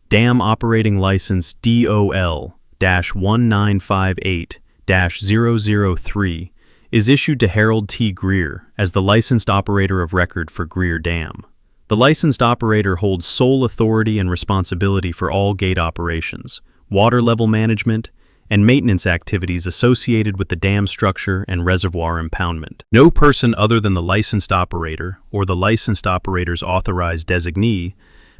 Dam Operating License DOL-1958-003 is issued to Harold T. Greer as the licensed operator of record for Greer Dam. The licensed operator holds sole authority and responsibility for all gate operations, water level management, and maintenance activities associated with the dam structure and reservoir impoundment. No person other than the licensed operator or the licensed operator's authorized designee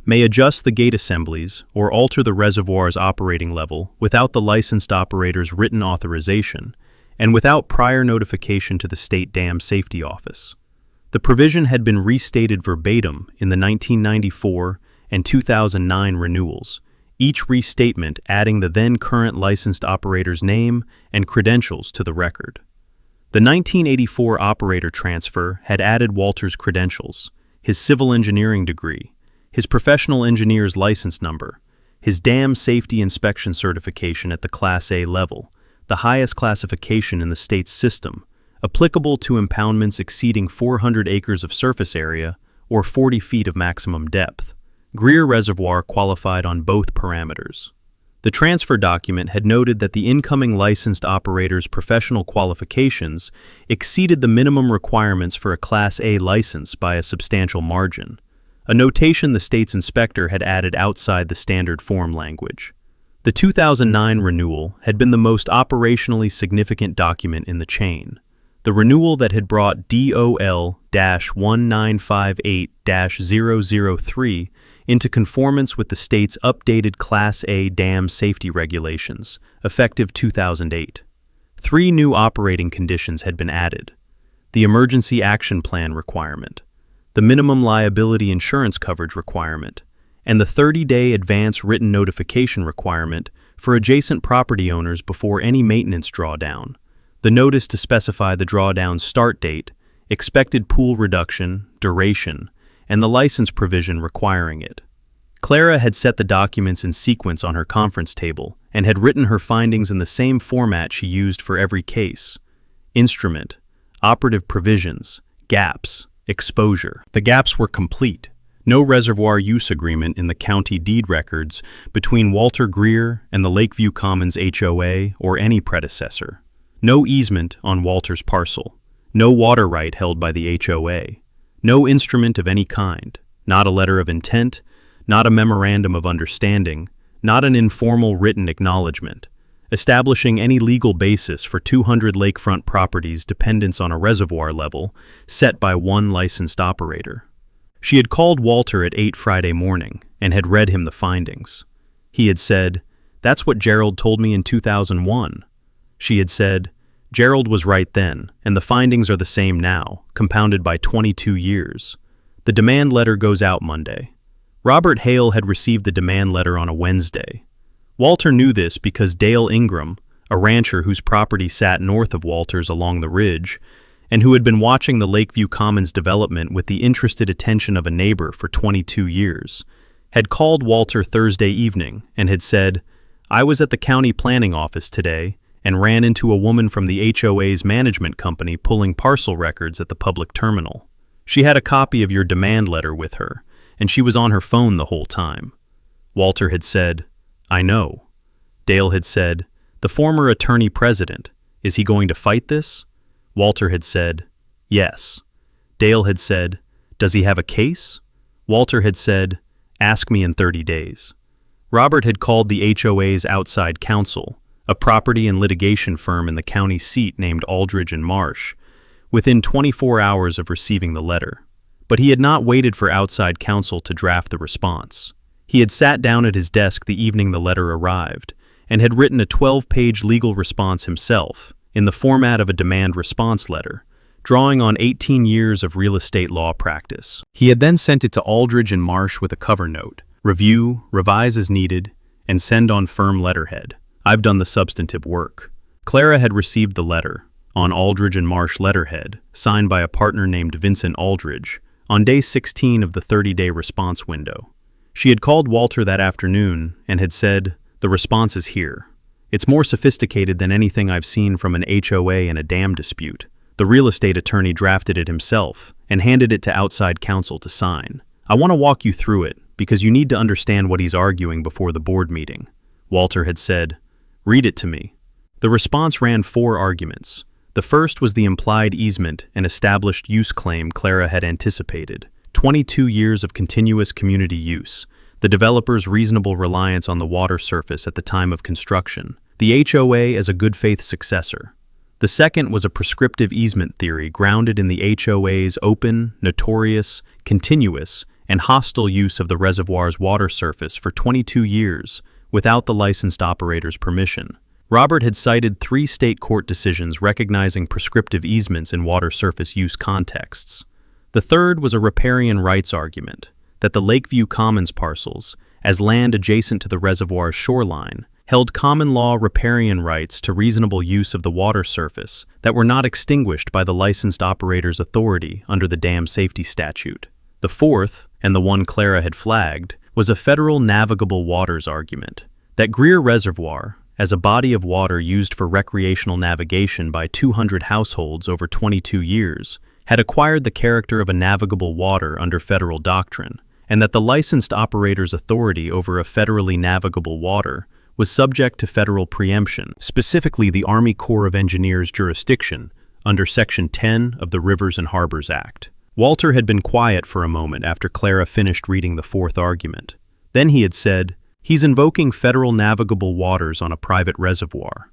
may adjust the gate assemblies or alter the reservoir's operating level without the licensed operator's written authorization and without prior notification to the State Dam Safety Office. The provision had been restated verbatim in the 1994 and 2009 renewals, each restatement adding the then current licensed operator's name and credentials to the record. The 1984 operator transfer had added Walter's credentials, his civil engineering degree, his professional engineer's license number, his dam safety inspection certification at the Class A level, the highest classification in the state's system, applicable to impoundments exceeding 400 acres of surface area or 40 feet of maximum depth. Greer Reservoir qualified on both parameters. The transfer document had noted that the incoming licensed operator's professional qualifications exceeded the minimum requirements for a Class A license by a substantial margin, a notation the state's inspector had added outside the standard form language. The 2009 renewal had been the most operationally significant document in the chain. The renewal that had brought DOL-1958-003 into conformance with the state's updated Class A dam safety regulations, effective 2008. 3 new operating conditions had been added: the emergency action plan requirement, the minimum liability insurance coverage requirement, and the 30-day advance written notification requirement for adjacent property owners before any maintenance drawdown, the notice to specify the drawdown's start date, expected pool reduction, duration, and the license provision requiring it. Clara had set the documents in sequence on her conference table and had written her findings in the same format she used for every case: instrument, operative provisions, gaps, exposure. The gaps were complete. No reservoir use agreement in the county deed records between Walter Greer and the Lakeview Commons HOA or any predecessor. No easement on Walter's parcel. No water right held by the HOA. No instrument of any kind. Not a letter of intent, not a memorandum of understanding, not an informal written acknowledgement, establishing any legal basis for 200 lakefront properties' dependence on a reservoir level set by one licensed operator. She had called Walter at 8 Friday morning and had read him the findings. He had said, "That's what Gerald told me in 2001. She had said, "Gerald was right then, and the findings are the same now, compounded by 22 years. The demand letter goes out Monday." Robert Hale had received the demand letter on a Wednesday. Walter knew this because Dale Ingram, a rancher whose property sat north of Walter's along the ridge, and who had been watching the Lakeview Commons development with the interested attention of a neighbor for 22 years, had called Walter Thursday evening and had said, "I was at the county planning office today, and ran into a woman from the HOA's management company pulling parcel records at the public terminal. She had a copy of your demand letter with her, and she was on her phone the whole time. Walter had said, "I know." Dale had said, "The former attorney president, is he going to fight this?" Walter had said, "Yes." Dale had said, "Does he have a case?" Walter had said, "Ask me in 30 days." Robert had called the HOA's outside counsel, a property and litigation firm in the county seat named Aldridge and Marsh, within 24 hours of receiving the letter. But he had not waited for outside counsel to draft the response. He had sat down at his desk the evening the letter arrived, and had written a 12-page legal response himself, in the format of a demand response letter, drawing on 18 years of real estate law practice. He had then sent it to Aldridge and Marsh with a cover note: "Review, revise as needed, and send on firm letterhead. I've done the substantive work." Clara had received the letter, on Aldridge and Marsh letterhead, signed by a partner named Vincent Aldridge, on day 16 of the 30-day response window. She had called Walter that afternoon and had said, "The response is here. It's more sophisticated than anything I've seen from an HOA in a dam dispute. The real estate attorney drafted it himself and handed it to outside counsel to sign. I want to walk you through it because you need to understand what he's arguing before the board meeting." Walter had said, "Read it to me." The response ran 4 arguments. The first was the implied easement and established use claim Clara had anticipated: 22 years of continuous community use, the developer's reasonable reliance on the water surface at the time of construction, the HOA as a good faith successor. The second was a prescriptive easement theory grounded in the HOA's open, notorious, continuous, and hostile use of the reservoir's water surface for 22 years without the licensed operator's permission. Robert had cited 3 state court decisions recognizing prescriptive easements in water surface use contexts. The third was a riparian rights argument, that the Lakeview Commons parcels, as land adjacent to the reservoir's shoreline, held common law riparian rights to reasonable use of the water surface that were not extinguished by the licensed operator's authority under the dam safety statute. The fourth, and the one Clara had flagged, was a federal navigable waters argument, that Greer Reservoir, as a body of water used for recreational navigation by 200 households over 22 years, had acquired the character of a navigable water under federal doctrine, and that the licensed operator's authority over a federally navigable water was subject to federal preemption, specifically the Army Corps of Engineers jurisdiction under Section 10 of the Rivers and Harbors Act. Walter had been quiet for a moment after Clara finished reading the fourth argument. Then he had said, "He's invoking federal navigable waters on a private reservoir."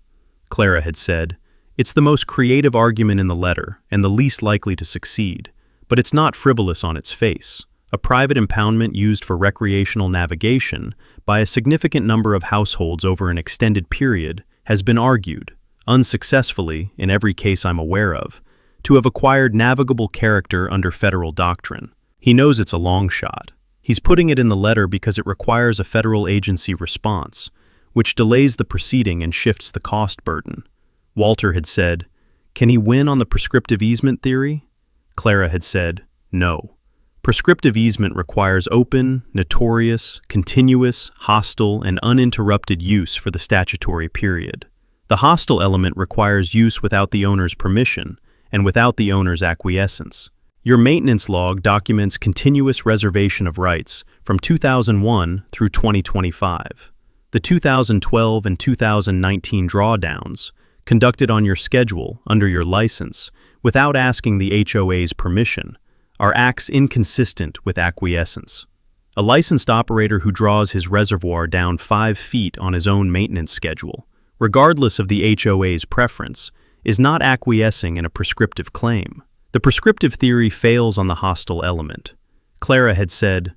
Clara had said, "It's the most creative argument in the letter and the least likely to succeed, but it's not frivolous on its face. A private impoundment used for recreational navigation by a significant number of households over an extended period has been argued, unsuccessfully in every case I'm aware of, to have acquired navigable character under federal doctrine. He knows it's a long shot. He's putting it in the letter because it requires a federal agency response, which delays the proceeding and shifts the cost burden." Walter had said, "Can he win on the prescriptive easement theory?" Clara had said, "No. Prescriptive easement requires open, notorious, continuous, hostile, and uninterrupted use for the statutory period. The hostile element requires use without the owner's permission and without the owner's acquiescence. Your maintenance log documents continuous reservation of rights from 2001 through 2025. The 2012 and 2019 drawdowns, conducted on your schedule under your license without asking the HOA's permission, are acts inconsistent with acquiescence. A licensed operator who draws his reservoir down 5 feet on his own maintenance schedule, regardless of the HOA's preference, is not acquiescing in a prescriptive claim. The prescriptive theory fails on the hostile element." Clara had said,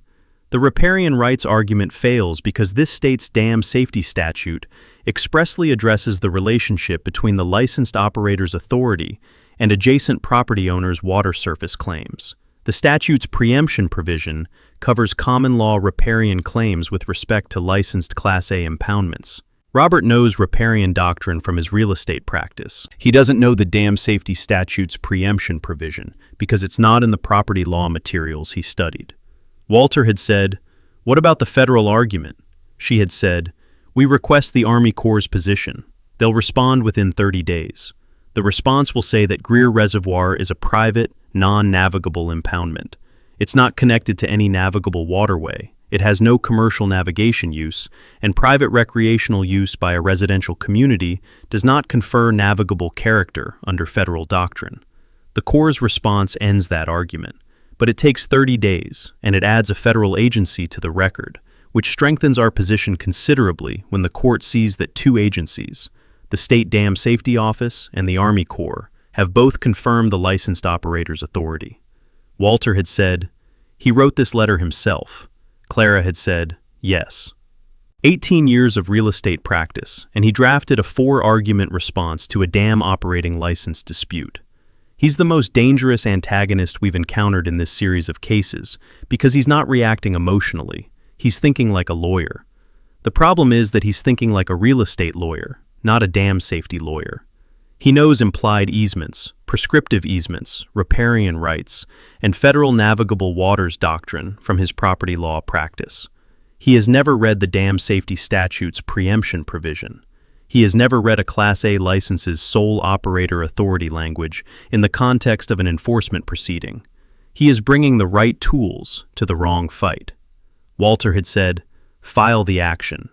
"The riparian rights argument fails because this state's dam safety statute expressly addresses the relationship between the licensed operator's authority and adjacent property owners' water surface claims. The statute's preemption provision covers common law riparian claims with respect to licensed Class A impoundments." Robert knows riparian doctrine from his real estate practice. He doesn't know the dam safety statute's preemption provision because it's not in the property law materials he studied. Walter had said, "What about the federal argument?" She had said, "We request the Army Corps' position." They'll respond within 30 days. The response will say that Greer Reservoir is a private, non-navigable impoundment. It's not connected to any navigable waterway. It has no commercial navigation use, and private recreational use by a residential community does not confer navigable character under federal doctrine. The Corps' response ends that argument, but it takes 30 days, and it adds a federal agency to the record, which strengthens our position considerably when the court sees that two agencies, the State Dam Safety Office and the Army Corps, have both confirmed the licensed operator's authority. Walter had said, he wrote this letter himself. Clara had said, yes. 18 years of real estate practice, and he drafted a 4-argument response to a dam operating license dispute. He's the most dangerous antagonist we've encountered in this series of cases because he's not reacting emotionally. He's thinking like a lawyer. The problem is that he's thinking like a real estate lawyer, not a dam safety lawyer. He knows implied easements, prescriptive easements, riparian rights, and federal navigable waters doctrine from his property law practice. He has never read the dam safety statute's preemption provision. He has never read a Class A license's sole operator authority language in the context of an enforcement proceeding. He is bringing the right tools to the wrong fight. Walter had said, file the action.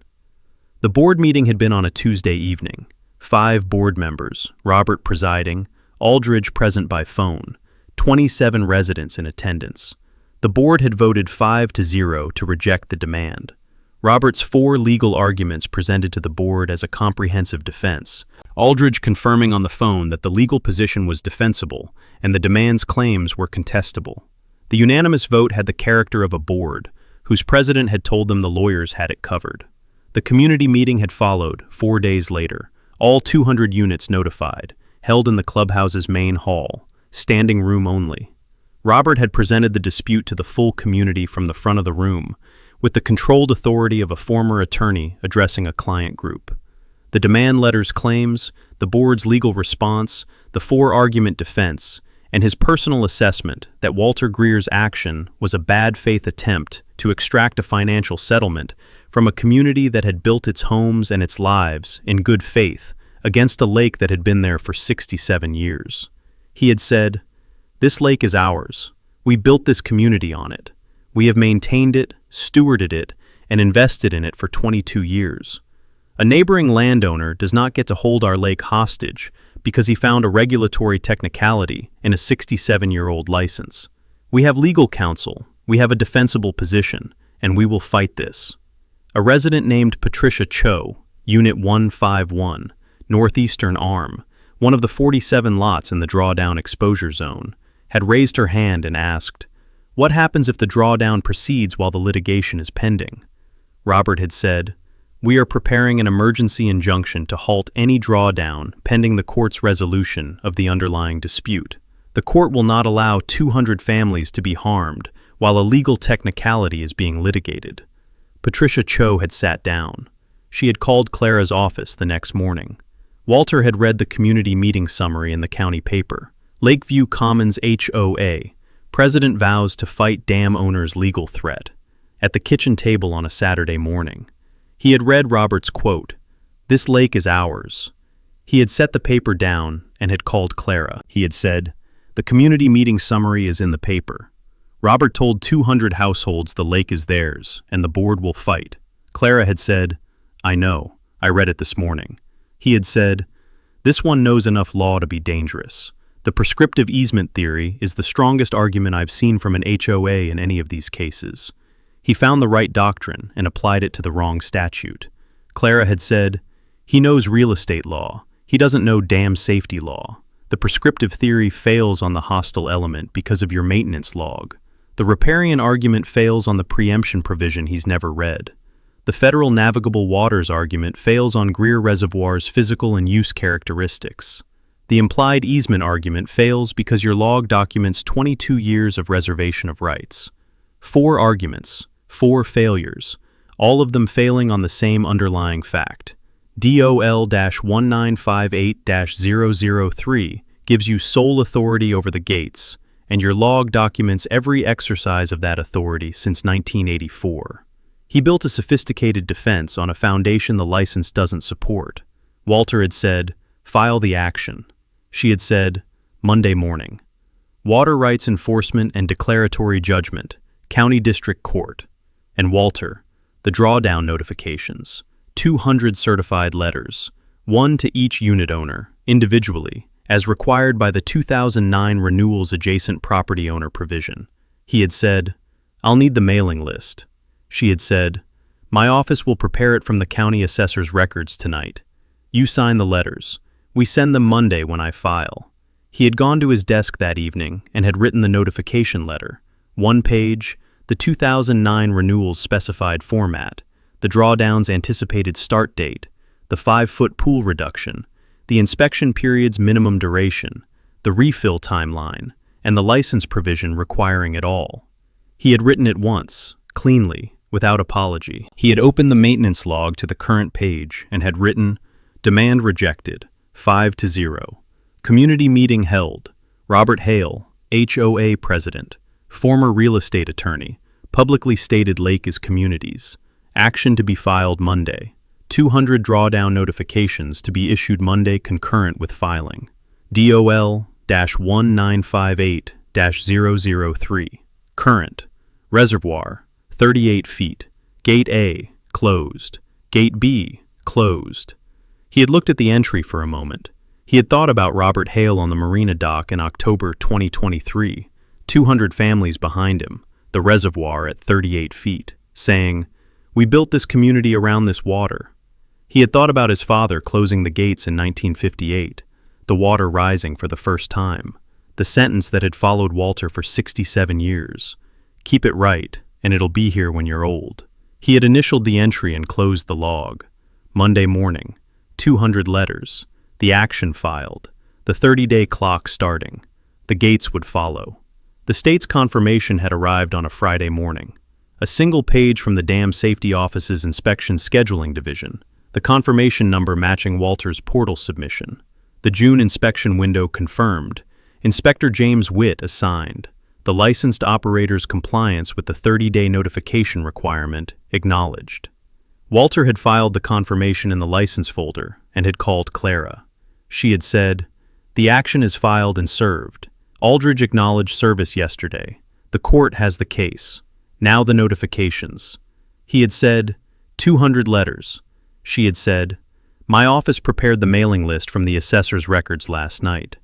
The board meeting had been on a Tuesday evening. 5 board members, Robert presiding, Aldridge present by phone, 27 residents in attendance. The board had voted 5-0 to reject the demand. Robert's 4 legal arguments presented to the board as a comprehensive defense, Aldridge confirming on the phone that the legal position was defensible and the demand's claims were contestable. The unanimous vote had the character of a board, whose president had told them the lawyers had it covered. The community meeting had followed 4 days later, all 200 units notified, held in the clubhouse's main hall, standing room only. Robert had presented the dispute to the full community from the front of the room, with the controlled authority of a former attorney addressing a client group. The demand letter's claims, the board's legal response, the 4-argument defense, and his personal assessment that Walter Greer's action was a bad faith attempt to extract a financial settlement from a community that had built its homes and its lives in good faith against a lake that had been there for 67 years. He had said, "This lake is ours. We built this community on it. We have maintained it, stewarded it, and invested in it for 22 years. A neighboring landowner does not get to hold our lake hostage because he found a regulatory technicality in a 67-year-old license. We have legal counsel, we have a defensible position, and we will fight this." A resident named Patricia Cho, Unit 151, Northeastern Arm, one of the 47 lots in the drawdown exposure zone, had raised her hand and asked, "What happens if the drawdown proceeds while the litigation is pending?" Robert had said, "We are preparing an emergency injunction to halt any drawdown pending the court's resolution of the underlying dispute. The court will not allow 200 families to be harmed while a legal technicality is being litigated." Patricia Cho had sat down. She had called Clara's office the next morning. Walter had read the community meeting summary in the county paper. Lakeview Commons HOA. President vows to fight dam owner's legal threat. At the kitchen table on a Saturday morning. He had read Robert's quote, "This lake is ours." He had set the paper down and had called Clara. He had said, "The community meeting summary is in the paper. Robert told 200 households the lake is theirs and the board will fight." Clara had said, "I know. I read it this morning." He had said, "This one knows enough law to be dangerous. The prescriptive easement theory is the strongest argument I've seen from an HOA in any of these cases." He found the right doctrine and applied it to the wrong statute. Clara had said, "He knows real estate law. He doesn't know dam safety law. The prescriptive theory fails on the hostile element because of your maintenance log. The riparian argument fails on the preemption provision he's never read. The federal navigable waters argument fails on Greer Reservoir's physical and use characteristics. The implied easement argument fails because your log documents 22 years of reservation of rights. 4 arguments, 4 failures, all of them failing on the same underlying fact. DOL-1958-003 gives you sole authority over the gates, and your log documents every exercise of that authority since 1984. He built a sophisticated defense on a foundation the license doesn't support. Walter had said, "File the action." She had said, "Monday morning. Water Rights Enforcement and Declaratory Judgment, County District Court." And Walter, the drawdown notifications, 200 certified letters, one to each unit owner, individually, as required by the 2009 Renewals Adjacent Property Owner provision. He had said, "I'll need the mailing list." She had said, "My office will prepare it from the county assessor's records tonight. You sign the letters. We send them Monday when I file." He had gone to his desk that evening and had written the notification letter. One page, the 2009 renewals specified format, the drawdown's anticipated start date, the 5-foot pool reduction, the inspection period's minimum duration, the refill timeline, and the license provision requiring it all. He had written it once, cleanly, without apology. He had opened the maintenance log to the current page and had written, "Demand rejected, 5-0. Community meeting held. Robert Hale, HOA president, former real estate attorney, publicly stated lake is communities. Action to be filed Monday. 200 drawdown notifications to be issued Monday concurrent with filing. DOL-1958-003. Current. Reservoir, 38 feet. Gate A, closed. Gate B, closed." He had looked at the entry for a moment. He had thought about Robert Hale on the marina dock in October 2023, 200 families behind him, the reservoir at 38 feet, saying, "We built this community around this water." He had thought about his father closing the gates in 1958, the water rising for the first time, the sentence that had followed Walter for 67 years. "Keep it right, and it'll be here when you're old." He had initialed the entry and closed the log. Monday morning, 200 letters, the action filed, the 30-day clock starting. The gates would follow. The state's confirmation had arrived on a Friday morning. A single page from the Dam Safety Office's Inspection Scheduling Division, the confirmation number matching Walter's portal submission. The June inspection window confirmed. Inspector James Witt assigned. The licensed operator's compliance with the 30-day notification requirement acknowledged. Walter had filed the confirmation in the license folder and had called Clara. She had said, "The action is filed and served. Aldridge acknowledged service yesterday. The court has the case. Now the notifications." He had said, 200 letters. She had said, "My office prepared the mailing list from the assessor's records last night.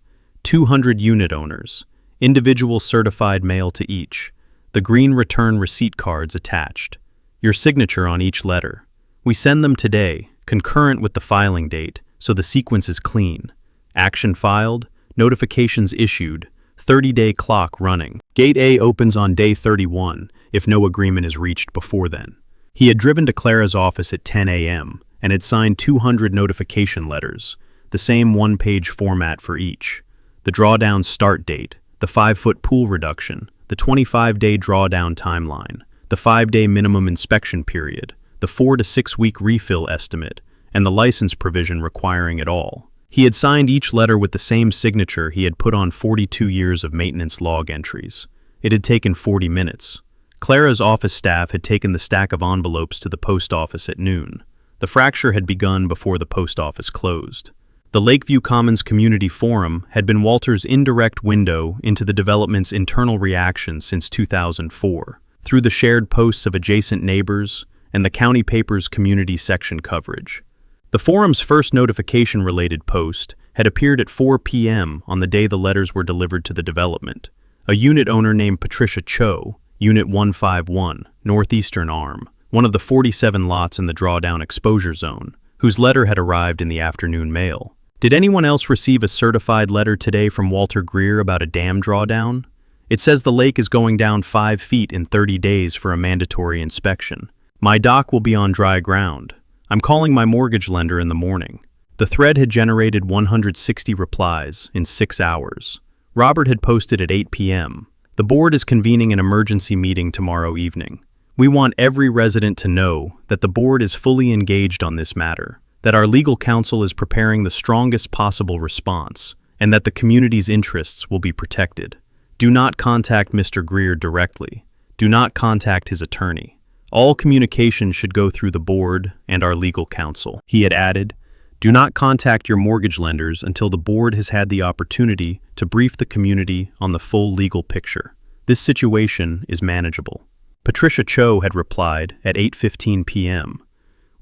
200 unit owners, individual certified mail to each, the green return receipt cards attached. Your signature on each letter. We send them today, concurrent with the filing date, so the sequence is clean. Action filed, notifications issued, 30-day clock running. Gate A opens on day 31 if no agreement is reached before then." He had driven to Clara's office at 10 a.m. and had signed 200 notification letters, the same one-page format for each. The drawdown start date, the 5-foot pool reduction, the 25-day drawdown timeline, the 5-day minimum inspection period, the 4 to 6 week refill estimate, and the license provision requiring it all. He had signed each letter with the same signature he had put on 42 years of maintenance log entries. It had taken 40 minutes. Clara's office staff had taken the stack of envelopes to the post office at noon. The fracture had begun before the post office closed. The Lakeview Commons Community Forum had been Walter's indirect window into the development's internal reactions since 2004, through the shared posts of adjacent neighbors and the county paper's community section coverage. The forum's first notification-related post had appeared at 4 p.m. on the day the letters were delivered to the development. A unit owner named Patricia Cho, Unit 151, Northeastern Arm, one of the 47 lots in the drawdown exposure zone, whose letter had arrived in the afternoon mail. Did anyone else receive a certified letter today from Walter Greer about a dam drawdown? It says the lake is going down 5 feet in 30 days for a mandatory inspection. My dock will be on dry ground. I'm calling my mortgage lender in the morning. The thread had generated 160 replies in 6 hours. Robert had posted at 8 p.m. The board is convening an emergency meeting tomorrow evening. We want every resident to know that the board is fully engaged on this matter, that our legal counsel is preparing the strongest possible response, and that the community's interests will be protected. Do not contact Mr. Greer directly. Do not contact his attorney. All communication should go through the board and our legal counsel. He had added, Do not contact your mortgage lenders until the board has had the opportunity to brief the community on the full legal picture. This situation is manageable. Patricia Cho had replied at 8:15 p.m.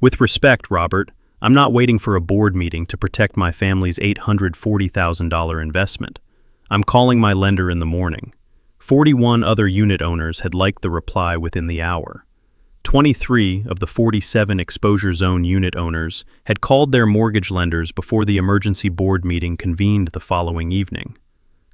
With respect, Robert, I'm not waiting for a board meeting to protect my family's $840,000 investment. I'm calling my lender in the morning. 41 other unit owners had liked the reply within the hour. 23 of the 47 exposure zone unit owners had called their mortgage lenders before the emergency board meeting convened the following evening.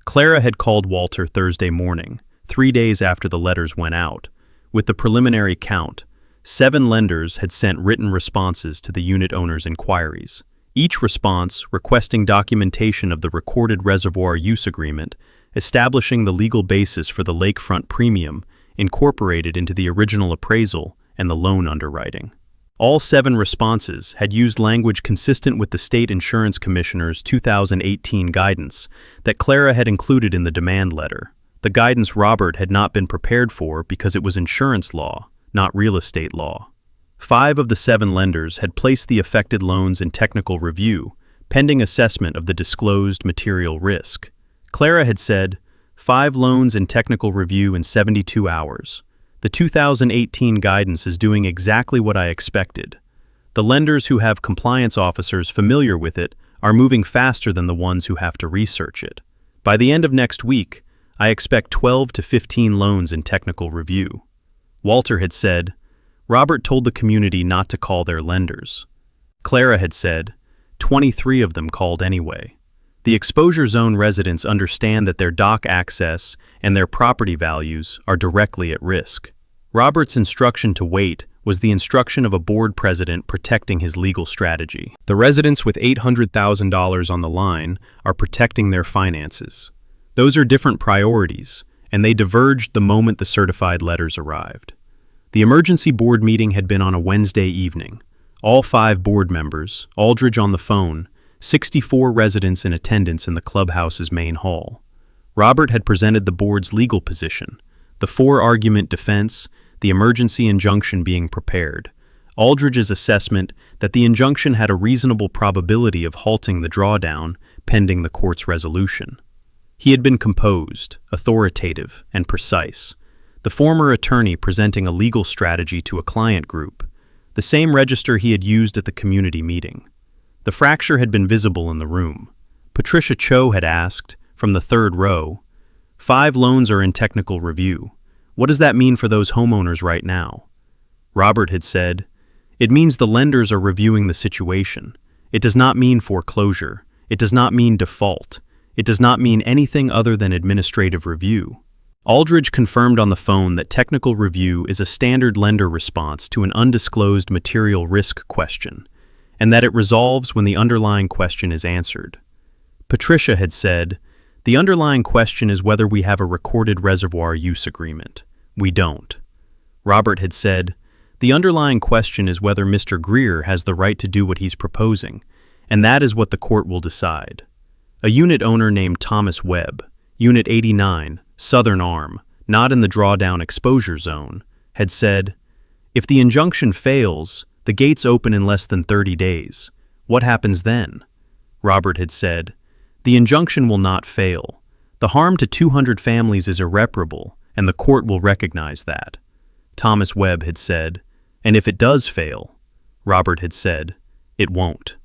Clara had called Walter Thursday morning, 3 days after the letters went out. With the preliminary count, 7 lenders had sent written responses to the unit owners' inquiries, each response requesting documentation of the recorded reservoir use agreement, establishing the legal basis for the lakefront premium incorporated into the original appraisal and the loan underwriting. All 7 responses had used language consistent with the State Insurance Commissioner's 2018 guidance that Clara had included in the demand letter. The guidance Robert had not been prepared for because it was insurance law, not real estate law. 5 of the 7 lenders had placed the affected loans in technical review, pending assessment of the disclosed material risk. Clara had said, 5 loans in technical review in 72 hours. The 2018 guidance is doing exactly what I expected. The lenders who have compliance officers familiar with it are moving faster than the ones who have to research it. By the end of next week, I expect 12 to 15 loans in technical review. Walter had said, Robert told the community not to call their lenders. Clara had said, 23 of them called anyway. The exposure zone residents understand that their dock access and their property values are directly at risk. Robert's instruction to wait was the instruction of a board president protecting his legal strategy. The residents with $800,000 on the line are protecting their finances. Those are different priorities, and they diverged the moment the certified letters arrived. The emergency board meeting had been on a Wednesday evening. All 5 board members, Aldridge on the phone, 64 residents in attendance in the clubhouse's main hall. Robert had presented the board's legal position, the 4-argument defense, the emergency injunction being prepared, Aldridge's assessment that the injunction had a reasonable probability of halting the drawdown pending the court's resolution. He had been composed, authoritative, and precise, the former attorney presenting a legal strategy to a client group, the same register he had used at the community meeting. The fracture had been visible in the room. Patricia Cho had asked, from the 3rd row, 5 loans are in technical review. What does that mean for those homeowners right now? Robert had said, it means the lenders are reviewing the situation. It does not mean foreclosure. It does not mean default. It does not mean anything other than administrative review. Aldridge confirmed on the phone that technical review is a standard lender response to an undisclosed material risk question, and that it resolves when the underlying question is answered. Patricia had said, the underlying question is whether we have a recorded reservoir use agreement. We don't. Robert had said, the underlying question is whether Mr. Greer has the right to do what he's proposing, and that is what the court will decide. A unit owner named Thomas Webb, Unit 89, Southern Arm, not in the drawdown exposure zone, had said, if the injunction fails, the gates open in less than 30 days. What happens then? Robert had said, the injunction will not fail. The harm to 200 families is irreparable, and the court will recognize that. Thomas Webb had said, and if it does fail, Robert had said, it won't.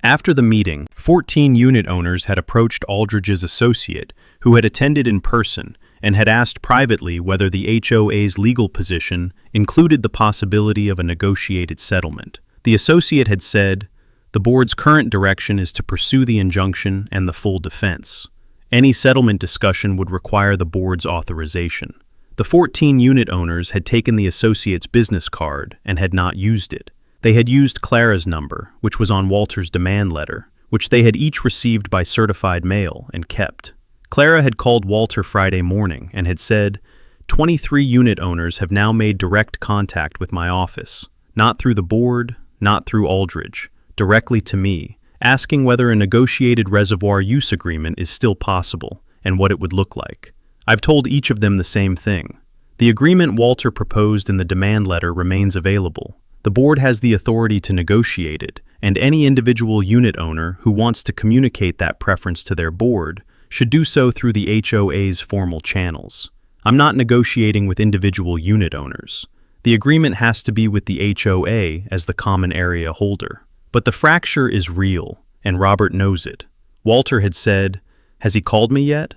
After the meeting, 14 unit owners had approached Aldridge's associate, who had attended in person, and had asked privately whether the HOA's legal position included the possibility of a negotiated settlement. The associate had said, the board's current direction is to pursue the injunction and the full defense. Any settlement discussion would require the board's authorization. The 14 unit owners had taken the associate's business card and had not used it. They had used Clara's number, which was on Walter's demand letter, which they had each received by certified mail and kept. Clara had called Walter Friday morning and had said, 23 unit owners have now made direct contact with my office, not through the board, not through Aldridge, directly to me, asking whether a negotiated reservoir use agreement is still possible and what it would look like. I've told each of them the same thing. The agreement Walter proposed in the demand letter remains available. The board has the authority to negotiate it, and any individual unit owner who wants to communicate that preference to their board should do so through the HOA's formal channels. I'm not negotiating with individual unit owners. The agreement has to be with the HOA as the common area holder. But the fracture is real, and Robert knows it. Walter had said, "Has he called me yet?"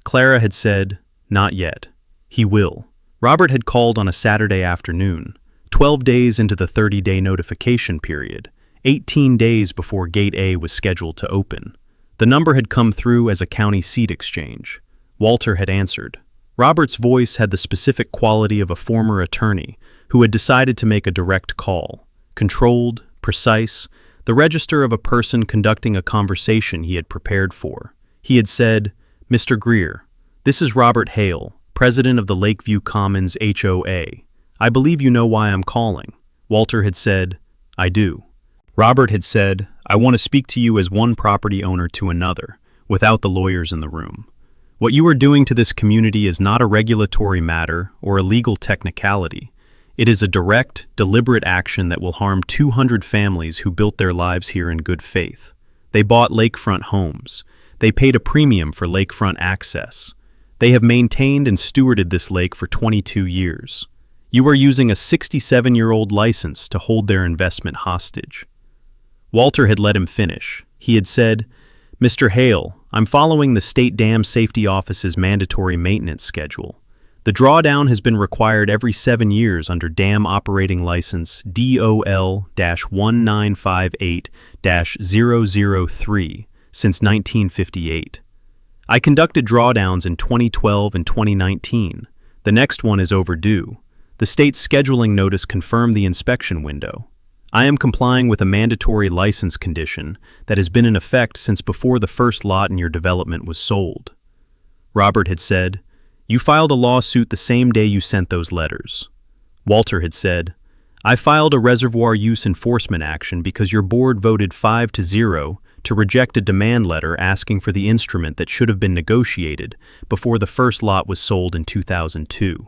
Clara had said, "Not yet. He will." Robert had called on a Saturday afternoon, 12 days into the 30-day notification period, 18 days before Gate A was scheduled to open. The number had come through as a county seat exchange. Walter had answered. Robert's voice had the specific quality of a former attorney who had decided to make a direct call. Controlled, precise, the register of a person conducting a conversation he had prepared for. He had said, "Mr. Greer, this is Robert Hale, president of the Lakeview Commons HOA. I believe you know why I'm calling." Walter had said, "I do." Robert had said, "I want to speak to you as one property owner to another, without the lawyers in the room. What you are doing to this community is not a regulatory matter or a legal technicality. It is a direct, deliberate action that will harm 200 families who built their lives here in good faith. They bought lakefront homes. They paid a premium for lakefront access. They have maintained and stewarded this lake for 22 years. You are using a 67-year-old license to hold their investment hostage." Walter had let him finish. He had said, "Mr. Hale, I'm following the State Dam Safety Office's mandatory maintenance schedule. The drawdown has been required every 7 years under Dam Operating License DOL-1958-003 since 1958. I conducted drawdowns in 2012 and 2019. The next one is overdue. The state's scheduling notice confirmed the inspection window. I am complying with a mandatory license condition that has been in effect since before the first lot in your development was sold." Robert had said, "You filed a lawsuit the same day you sent those letters." Walter had said, "I filed a reservoir use enforcement action because your board voted 5-0 to reject a demand letter asking for the instrument that should have been negotiated before the first lot was sold in 2002.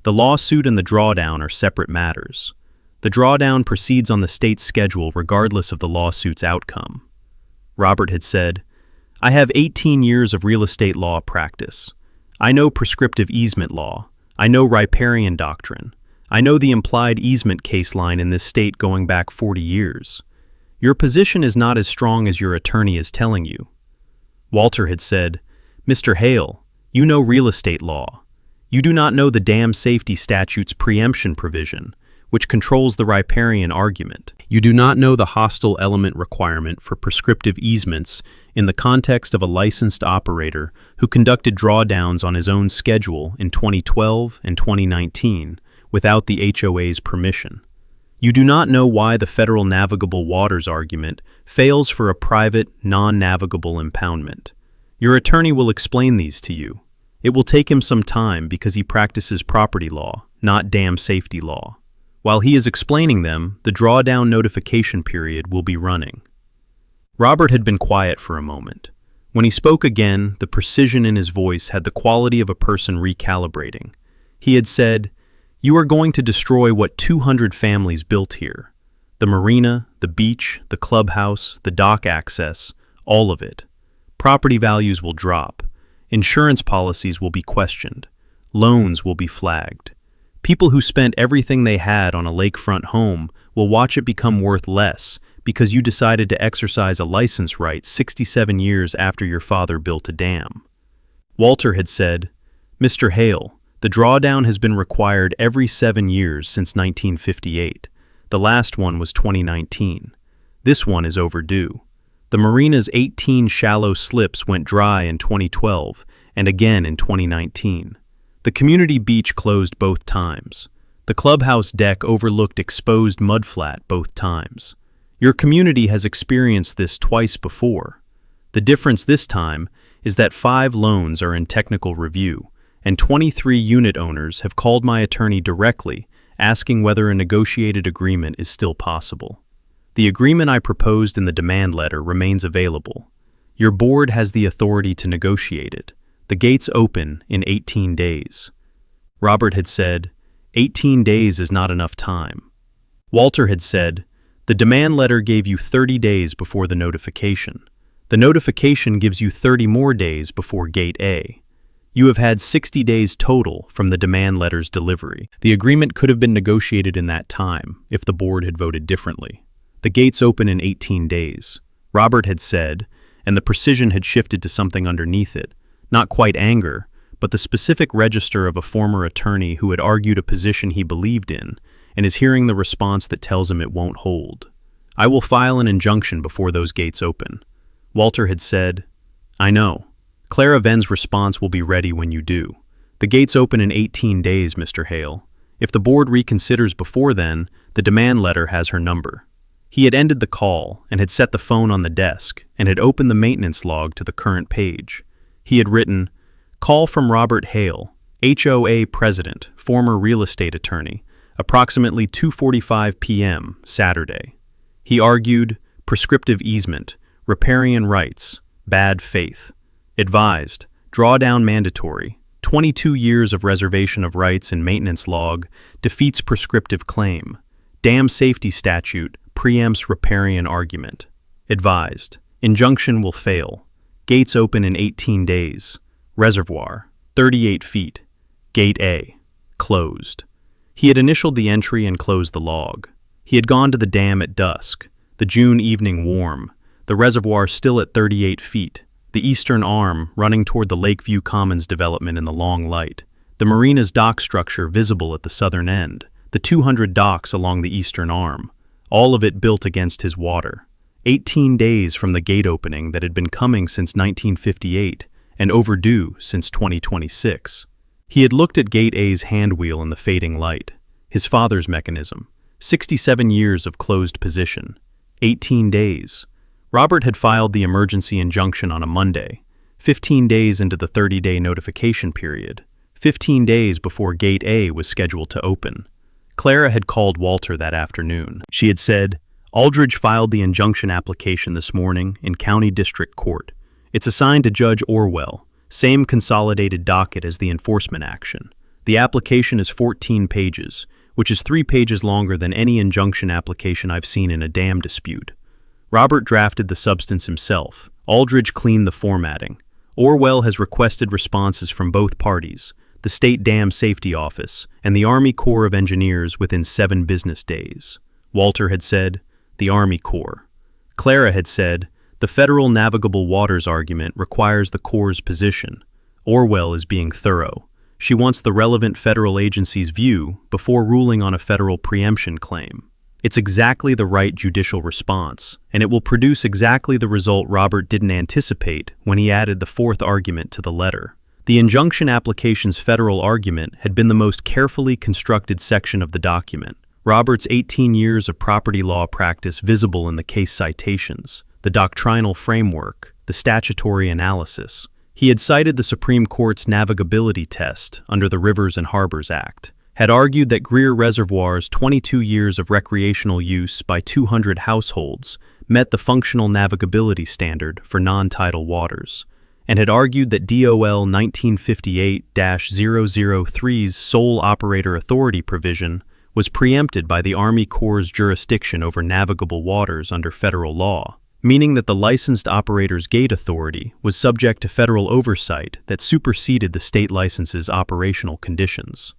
The lawsuit and the drawdown are separate matters. The drawdown proceeds on the state's schedule regardless of the lawsuit's outcome." Robert had said, "I have 18 years of real estate law practice. I know prescriptive easement law. I know riparian doctrine. I know the implied easement case line in this state going back 40 years. Your position is not as strong as your attorney is telling you." Walter had said, "Mr. Hale, you know real estate law. You do not know the Dam Safety Statute's preemption provision, which controls the riparian argument. You do not know the hostile element requirement for prescriptive easements in the context of a licensed operator who conducted drawdowns on his own schedule in 2012 and 2019 without the HOA's permission. You do not know why the federal navigable waters argument fails for a private, non-navigable impoundment. Your attorney will explain these to you. It will take him some time because he practices property law, not dam safety law. While he is explaining them, the drawdown notification period will be running." Robert had been quiet for a moment. When he spoke again, the precision in his voice had the quality of a person recalibrating. He had said, "You are going to destroy what 200 families built here. The marina, the beach, the clubhouse, the dock access, all of it. Property values will drop. Insurance policies will be questioned. Loans will be flagged. People who spent everything they had on a lakefront home will watch it become worth less because you decided to exercise a license right 67 years after your father built a dam." Walter had said, "Mr. Hale, the drawdown has been required every 7 years since 1958. The last one was 2019. This one is overdue. The marina's 18 shallow slips went dry in 2012 and again in 2019. The community beach closed both times. The clubhouse deck overlooked exposed mudflat both times. Your community has experienced this twice before. The difference this time is that 5 loans are in technical review, and 23 unit owners have called my attorney directly asking whether a negotiated agreement is still possible. The agreement I proposed in the demand letter remains available. Your board has the authority to negotiate it. The gates open in 18 days. Robert had said, 18 days is not enough time. Walter had said, The demand letter gave you 30 days before the notification. The notification gives you 30 more days before Gate A. You have had 60 days total from the demand letter's delivery. The agreement could have been negotiated in that time if the board had voted differently. The gates open in 18 days, Robert had said, and the precision had shifted to something underneath it, not quite anger, but the specific register of a former attorney who had argued a position he believed in and is hearing the response that tells him it won't hold. I will file an injunction before those gates open. Walter had said, I know. Clara Venn's response will be ready when you do. The gates open in 18 days, Mr. Hale. If the board reconsiders before then, the demand letter has her number. He had ended the call and had set the phone on the desk and had opened the maintenance log to the current page. He had written, Call from Robert Hale, HOA President, former real estate attorney, approximately 2:45 p.m. Saturday. He argued, prescriptive easement, riparian rights, bad faith. Advised, drawdown mandatory, 22 years of reservation of rights in maintenance log, defeats prescriptive claim. Dam safety statute, preempts riparian argument. Advised, injunction will fail. Gates open in 18 days. Reservoir, 38 feet. Gate A, closed. He had initialed the entry and closed the log. He had gone to the dam at dusk, the June evening warm, the reservoir still at 38 feet, the eastern arm running toward the Lakeview Commons development in the long light, the marina's dock structure visible at the southern end, the 200 docks along the eastern arm, all of it built against his water. 18 days from the gate opening that had been coming since 1958 and overdue since 2026. He had looked at Gate A's handwheel in the fading light, his father's mechanism, 67 years of closed position, 18 days. Robert had filed the emergency injunction on a Monday, 15 days into the 30-day notification period, 15 days before Gate A was scheduled to open. Clara had called Walter that afternoon. She had said, Aldridge filed the injunction application this morning in County District Court. It's assigned to Judge Orwell, same consolidated docket as the enforcement action. The application is 14 pages, which is 3 pages longer than any injunction application I've seen in a dam dispute. Robert drafted the substance himself. Aldridge cleaned the formatting. Orwell has requested responses from both parties, the State Dam Safety Office and the Army Corps of Engineers within 7 business days. Walter had said, the Army Corps. Clara had said, the federal navigable waters argument requires the Corps' position. Orwell is being thorough. She wants the relevant federal agency's view before ruling on a federal preemption claim. It's exactly the right judicial response, and it will produce exactly the result Robert didn't anticipate when he added the 4th argument to the letter. The injunction application's federal argument had been the most carefully constructed section of the document. Robert's 18 years of property law practice visible in the case citations, the doctrinal framework, the statutory analysis. He had cited the Supreme Court's navigability test under the Rivers and Harbors Act, had argued that Greer Reservoir's 22 years of recreational use by 200 households met the functional navigability standard for non-tidal waters, and had argued that DOL 1958-003's sole operator authority provision was preempted by the Army Corps' jurisdiction over navigable waters under federal law, meaning that the licensed operator's gate authority was subject to federal oversight that superseded the state license's operational conditions.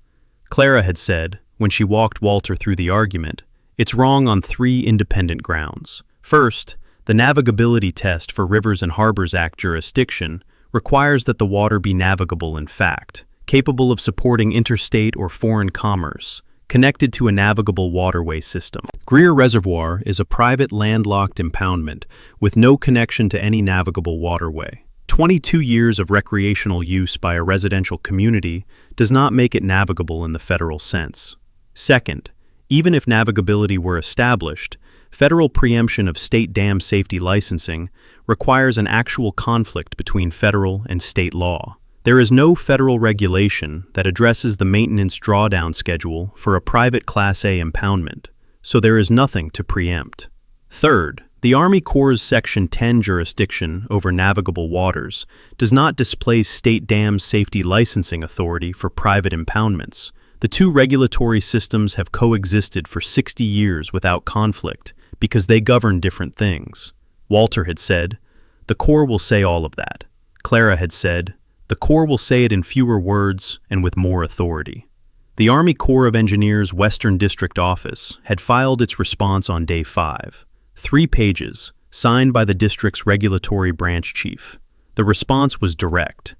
Clara had said, when she walked Walter through the argument, it's wrong on 3 independent grounds. First, the navigability test for Rivers and Harbors Act jurisdiction requires that the water be navigable in fact, capable of supporting interstate or foreign commerce, connected to a navigable waterway system. Greer Reservoir is a private landlocked impoundment with no connection to any navigable waterway. 22 years of recreational use by a residential community does not make it navigable in the federal sense. Second, even if navigability were established, federal preemption of state dam safety licensing requires an actual conflict between federal and state law. There is no federal regulation that addresses the maintenance drawdown schedule for a private Class A impoundment, so there is nothing to preempt. Third, the Army Corps' Section 10 jurisdiction over navigable waters does not displace state dam safety licensing authority for private impoundments. The two regulatory systems have coexisted for 60 years without conflict because they govern different things. Walter had said, "The Corps will say all of that." Clara had said, "The Corps will say it in fewer words and with more authority." The Army Corps of Engineers Western District Office had filed its response on day 5, 3 pages, signed by the district's regulatory branch chief. The response was direct.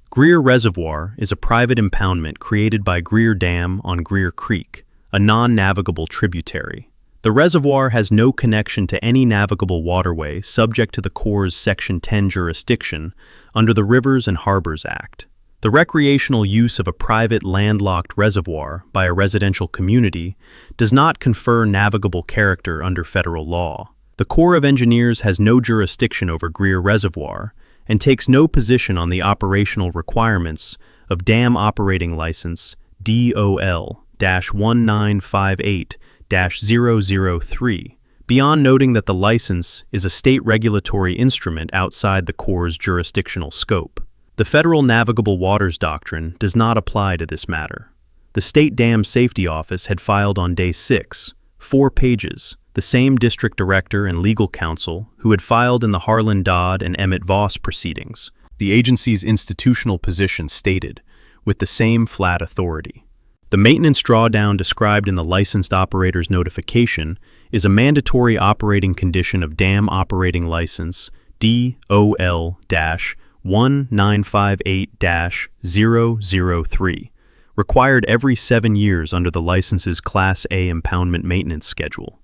Greer Reservoir is a private impoundment created by Greer Dam on Greer Creek, a non-navigable tributary. The reservoir has no connection to any navigable waterway subject to the Corps' Section 10 jurisdiction under the Rivers and Harbors Act. The recreational use of a private landlocked reservoir by a residential community does not confer navigable character under federal law. The Corps of Engineers has no jurisdiction over Greer Reservoir and takes no position on the operational requirements of Dam Operating License DOL-1958-003, beyond noting that the license is a state regulatory instrument outside the Corps' jurisdictional scope. The Federal Navigable Waters Doctrine does not apply to this matter. The State Dam Safety Office had filed on day 6, 4 pages, the same district director and legal counsel who had filed in the Harlan Dodd and Emmett Voss proceedings. The agency's institutional position stated, with the same flat authority. The maintenance drawdown described in the licensed operator's notification is a mandatory operating condition of Dam Operating License DOL-1958-003, required every 7 years under the license's Class A impoundment maintenance schedule.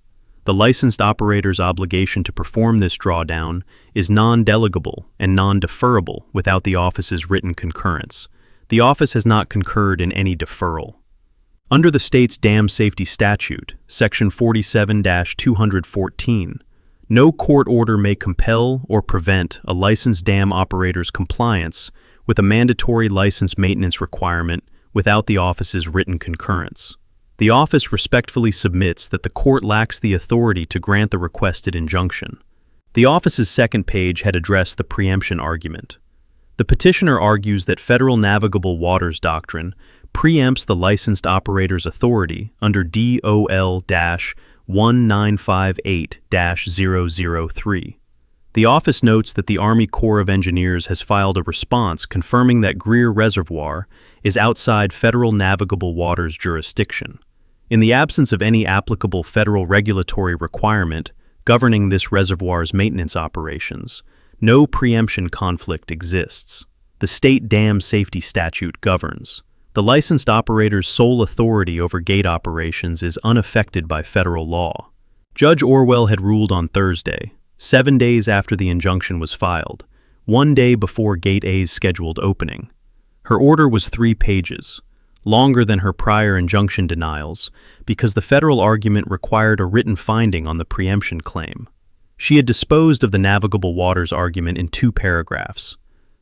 The licensed operator's obligation to perform this drawdown is non-delegable and non-deferrable without the office's written concurrence. The office has not concurred in any deferral. Under the state's Dam Safety Statute, Section 47-214, no court order may compel or prevent a licensed dam operator's compliance with a mandatory license maintenance requirement without the office's written concurrence. The office respectfully submits that the court lacks the authority to grant the requested injunction. The office's second page had addressed the preemption argument. The petitioner argues that Federal Navigable Waters Doctrine preempts the licensed operator's authority under DOL-1958-003. The office notes that the Army Corps of Engineers has filed a response confirming that Greer Reservoir is outside federal navigable waters jurisdiction. In the absence of any applicable federal regulatory requirement governing this reservoir's maintenance operations, no preemption conflict exists. The State Dam Safety Statute governs. The licensed operator's sole authority over gate operations is unaffected by federal law. Judge Orwell had ruled on Thursday, 7 days after the injunction was filed, 1 day before Gate A's scheduled opening. Her order was 3 pages, longer than her prior injunction denials, because the federal argument required a written finding on the preemption claim. She had disposed of the navigable waters argument in 2 paragraphs.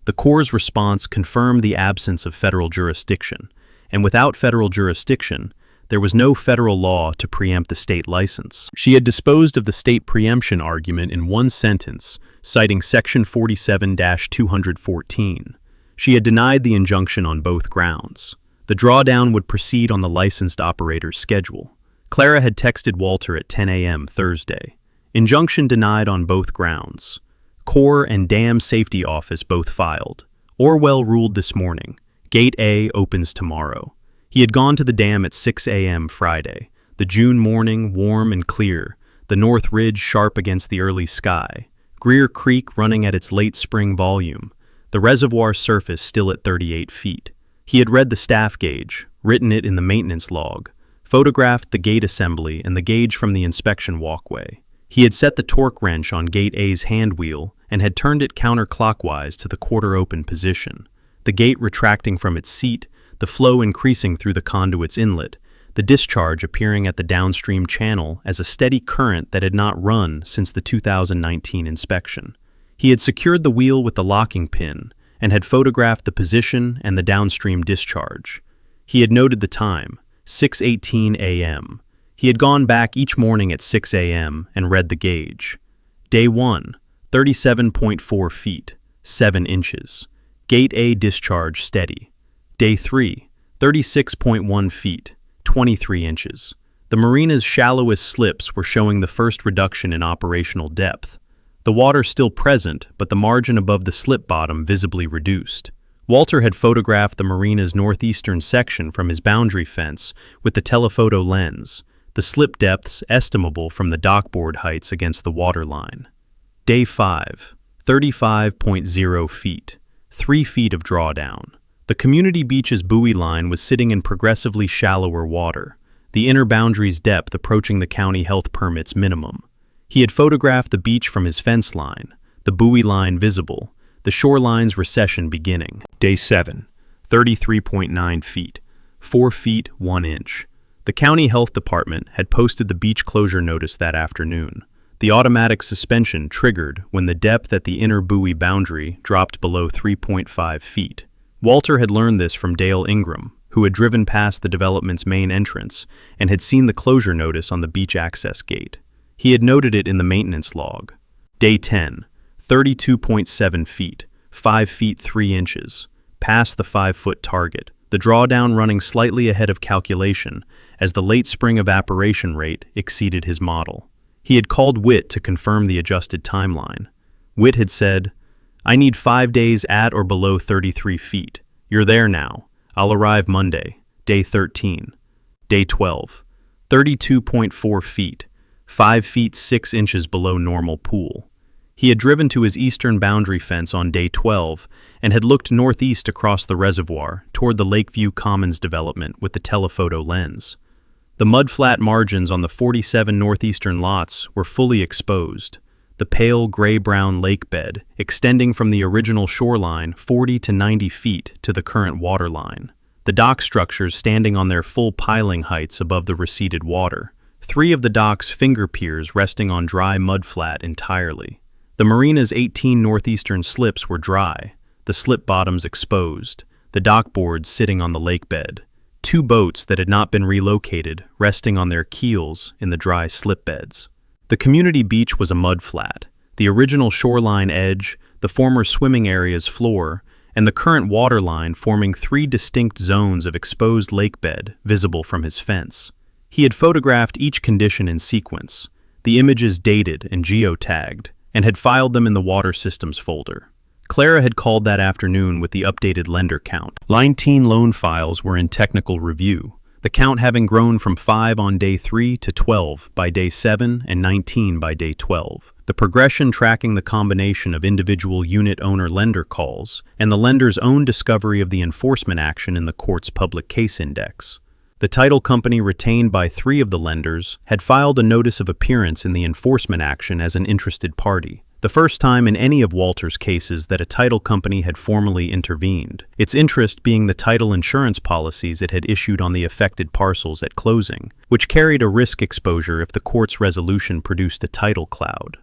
The Corps' response confirmed the absence of federal jurisdiction, and without federal jurisdiction, there was no federal law to preempt the state license. She had disposed of the state preemption argument in 1 sentence, citing Section 47-214. She had denied the injunction on both grounds. The drawdown would proceed on the licensed operator's schedule. Clara had texted Walter at 10 a.m. Thursday. Injunction denied on both grounds. Corps and Dam Safety Office both filed. Orwell ruled this morning. Gate A opens tomorrow. He had gone to the dam at 6 a.m. Friday. The June morning warm and clear, the North Ridge sharp against the early sky, Greer Creek running at its late spring volume, the reservoir surface still at 38 feet. He had read the staff gauge, written it in the maintenance log, photographed the gate assembly and the gauge from the inspection walkway. He had set the torque wrench on Gate A's hand wheel and had turned it counterclockwise to the quarter-open position, the gate retracting from its seat, the flow increasing through the conduit's inlet, the discharge appearing at the downstream channel as a steady current that had not run since the 2019 inspection. He had secured the wheel with the locking pin and had photographed the position and the downstream discharge. He had noted the time, 6:18 a.m. He had gone back each morning at 6 a.m. and read the gauge. Day 1, 37.4 feet, 7 inches. Gate A discharge steady. Day 3, 36.1 feet, 23 inches. The marina's shallowest slips were showing the first reduction in operational depth. The water still present, but the margin above the slip bottom visibly reduced. Walter had photographed the marina's northeastern section from his boundary fence with the telephoto lens, the slip depths estimable from the dockboard heights against the waterline. Day 5, 35.0 feet, 3 feet of drawdown. The community beach's buoy line was sitting in progressively shallower water, the inner boundary's depth approaching the county health permit's minimum. He had photographed the beach from his fence line, the buoy line visible, the shoreline's recession beginning. Day 7, 33.9 feet, 4 feet 1 inch. The county health department had posted the beach closure notice that afternoon. The automatic suspension triggered when the depth at the inner buoy boundary dropped below 3.5 feet. Walter had learned this from Dale Ingram, who had driven past the development's main entrance and had seen the closure notice on the beach access gate. He had noted it in the maintenance log. Day 10, 32.7 feet, 5 feet 3 inches, past the 5-foot target, the drawdown running slightly ahead of calculation as the late spring evaporation rate exceeded his model. He had called Witt to confirm the adjusted timeline. Witt had said, "I need 5 days at or below 33 feet. You're there now. I'll arrive Monday." Day 13. Day 12. 32.4 feet, 5 feet 6 inches below normal pool. He had driven to his eastern boundary fence on day 12 and had looked northeast across the reservoir toward the Lakeview Commons development with the telephoto lens. The mudflat margins on the 47 northeastern lots were fully exposed, the pale gray-brown lake bed extending from the original shoreline 40 to 90 feet to the current waterline, the dock structures standing on their full piling heights above the receded water, 3 of the dock's finger piers resting on dry mudflat entirely. The marina's 18 northeastern slips were dry, the slip bottoms exposed, the dock boards sitting on the lake bed, 2 boats that had not been relocated resting on their keels in the dry slip beds. The community beach was a mud flat, the original shoreline edge, the former swimming area's floor, and the current waterline forming 3 distinct zones of exposed lake bed visible from his fence. He had photographed each condition in sequence, the images dated and geotagged, and had filed them in the water systems folder. Clara had called that afternoon with the updated lender count. 19 loan files were in technical review, the count having grown from 5 on day 3 to 12 by day 7 and 19 by day 12. The progression tracking the combination of individual unit owner-lender calls and the lender's own discovery of the enforcement action in the court's public case index. The title company retained by 3 of the lenders had filed a notice of appearance in the enforcement action as an interested party, the first time in any of Walter's cases that a title company had formally intervened, its interest being the title insurance policies it had issued on the affected parcels at closing, which carried a risk exposure if the court's resolution produced a title cloud.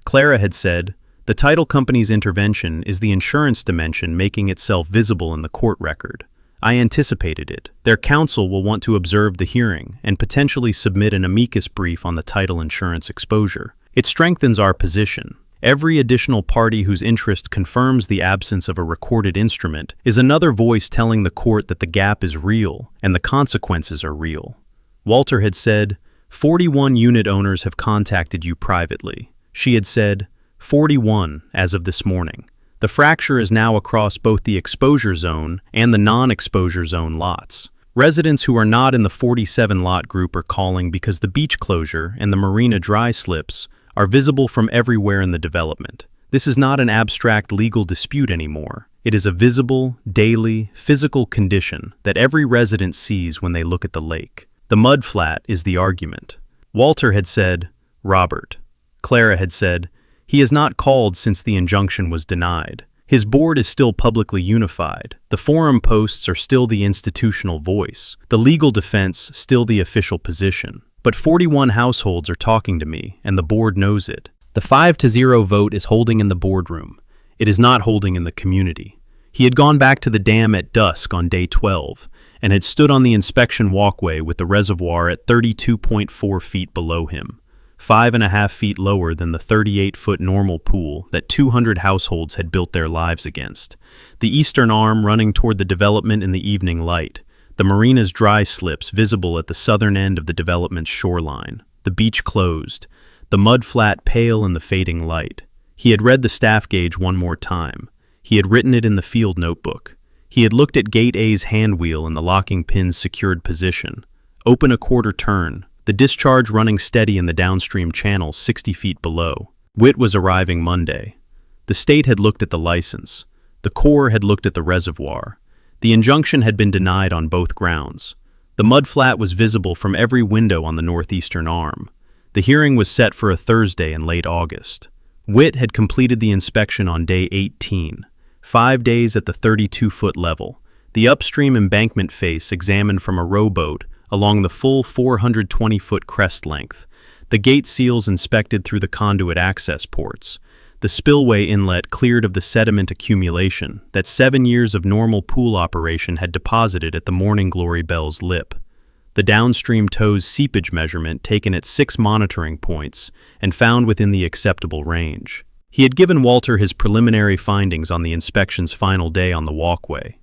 Clara had said, "The title company's intervention is the insurance dimension making itself visible in the court record. I anticipated it. Their counsel will want to observe the hearing and potentially submit an amicus brief on the title insurance exposure. It strengthens our position. Every additional party whose interest confirms the absence of a recorded instrument is another voice telling the court that the gap is real and the consequences are real." Walter had said, 41 unit owners have contacted you privately. She had said, 41 as of this morning. The fracture is now across both the exposure zone and the non-exposure zone lots. Residents who are not in the 47 lot group are calling because the beach closure and the marina dry slips are visible from everywhere in the development. This is not an abstract legal dispute anymore. It is a visible, daily, physical condition that every resident sees when they look at the lake. The mud flat is the argument. Walter had said, "Robert." Clara had said, "He has not called since the injunction was denied. His board is still publicly unified. The forum posts are still the institutional voice. The legal defense still the official position. But 41 households are talking to me, and the board knows it. The 5-0 vote is holding in the boardroom. It is not holding in the community." He had gone back to the dam at dusk on day 12 and had stood on the inspection walkway with the reservoir at 32.4 feet below him, 5.5 feet lower than the 38-foot normal pool that 200 households had built their lives against. The eastern arm running toward the development in the evening light, the marina's dry slips visible at the southern end of the development's shoreline, the beach closed, the mud flat pale in the fading light. He had read the staff gauge one more time. He had written it in the field notebook. He had looked at Gate A's hand wheel in the locking pin's secured position. Open a quarter turn, the discharge running steady in the downstream channel 60 feet below. Witt was arriving Monday. The state had looked at the license. The Corps had looked at the reservoir. The injunction had been denied on both grounds. The mudflat was visible from every window on the northeastern arm. The hearing was set for a Thursday in late August. Witt had completed the inspection on day 18, 5 days at the 32-foot level. The upstream embankment face examined from a rowboat along the full 420-foot crest length. The gate seals inspected through the conduit access ports. The spillway inlet cleared of the sediment accumulation that 7 years of normal pool operation had deposited at the Morning Glory Bell's lip. The downstream toe's seepage measurement taken at 6 monitoring points and found within the acceptable range. He had given Walter his preliminary findings on the inspection's final day on the walkway.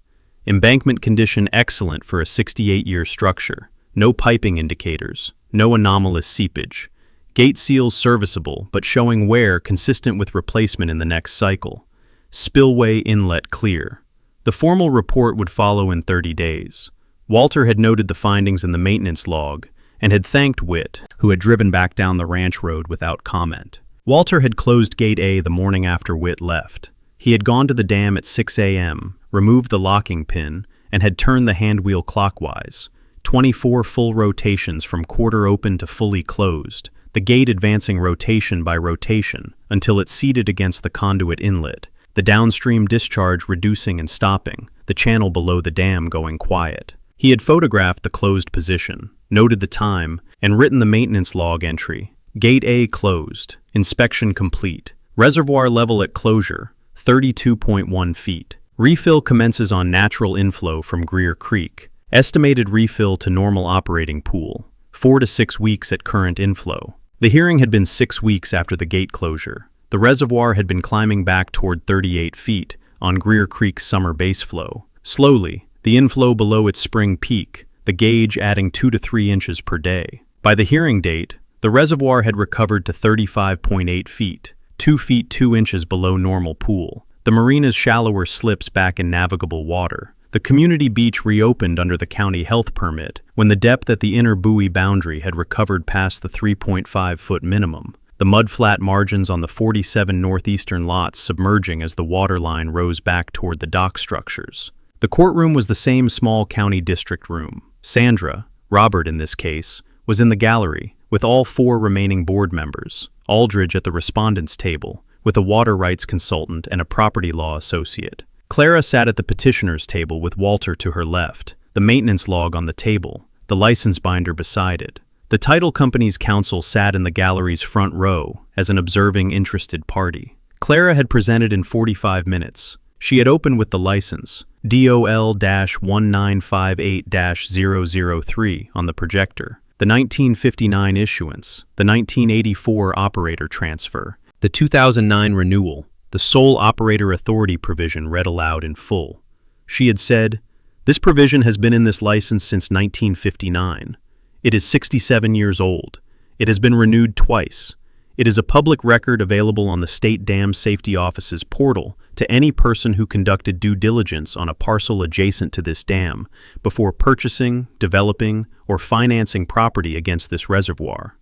Embankment condition excellent for a 68-year structure. No piping indicators. No anomalous seepage. Gate seals serviceable, but showing wear consistent with replacement in the next cycle. Spillway inlet clear. The formal report would follow in 30 days. Walter had noted the findings in the maintenance log and had thanked Witt, who had driven back down the ranch road without comment. Walter had closed Gate A the morning after Witt left. He had gone to the dam at 6 a.m., removed the locking pin, and had turned the handwheel clockwise. 24 full rotations from quarter open to fully closed, the gate advancing rotation by rotation until it seated against the conduit inlet, the downstream discharge reducing and stopping, the channel below the dam going quiet. He had photographed the closed position, noted the time, and written the maintenance log entry. Gate A closed. Inspection complete. Reservoir level at closure, 32.1 feet. Refill commences on natural inflow from Greer Creek. Estimated refill to normal operating pool, 4 to 6 weeks at current inflow. The hearing had been 6 weeks after the gate closure. The reservoir had been climbing back toward 38 feet on Greer Creek's summer base flow. Slowly, the inflow below its spring peak, the gauge adding 2 to 3 inches per day. By the hearing date, the reservoir had recovered to 35.8 feet, 2 feet 2 inches below normal pool. The marina's shallower slips back in navigable water. The community beach reopened under the county health permit when the depth at the inner buoy boundary had recovered past the 3.5-foot minimum. The mudflat margins on the 47 northeastern lots submerging as the waterline rose back toward the dock structures. The courtroom was the same small county district room. Sandra, Robert in this case, was in the gallery with all 4 remaining board members, Aldridge at the respondents' table, with a water rights consultant and a property law associate. Clara sat at the petitioner's table with Walter to her left, the maintenance log on the table, the license binder beside it. The title company's counsel sat in the gallery's front row as an observing, interested party. Clara had presented in 45 minutes. She had opened with the license, DOL-1958-003 on the projector, the 1959 issuance, the 1984 operator transfer, the 2009 renewal, the sole operator authority provision read aloud in full. She had said, "This provision has been in this license since 1959. It is 67 years old. It has been renewed twice. It is a public record available on the State Dam Safety Office's portal to any person who conducted due diligence on a parcel adjacent to this dam before purchasing, developing, or financing property against this reservoir."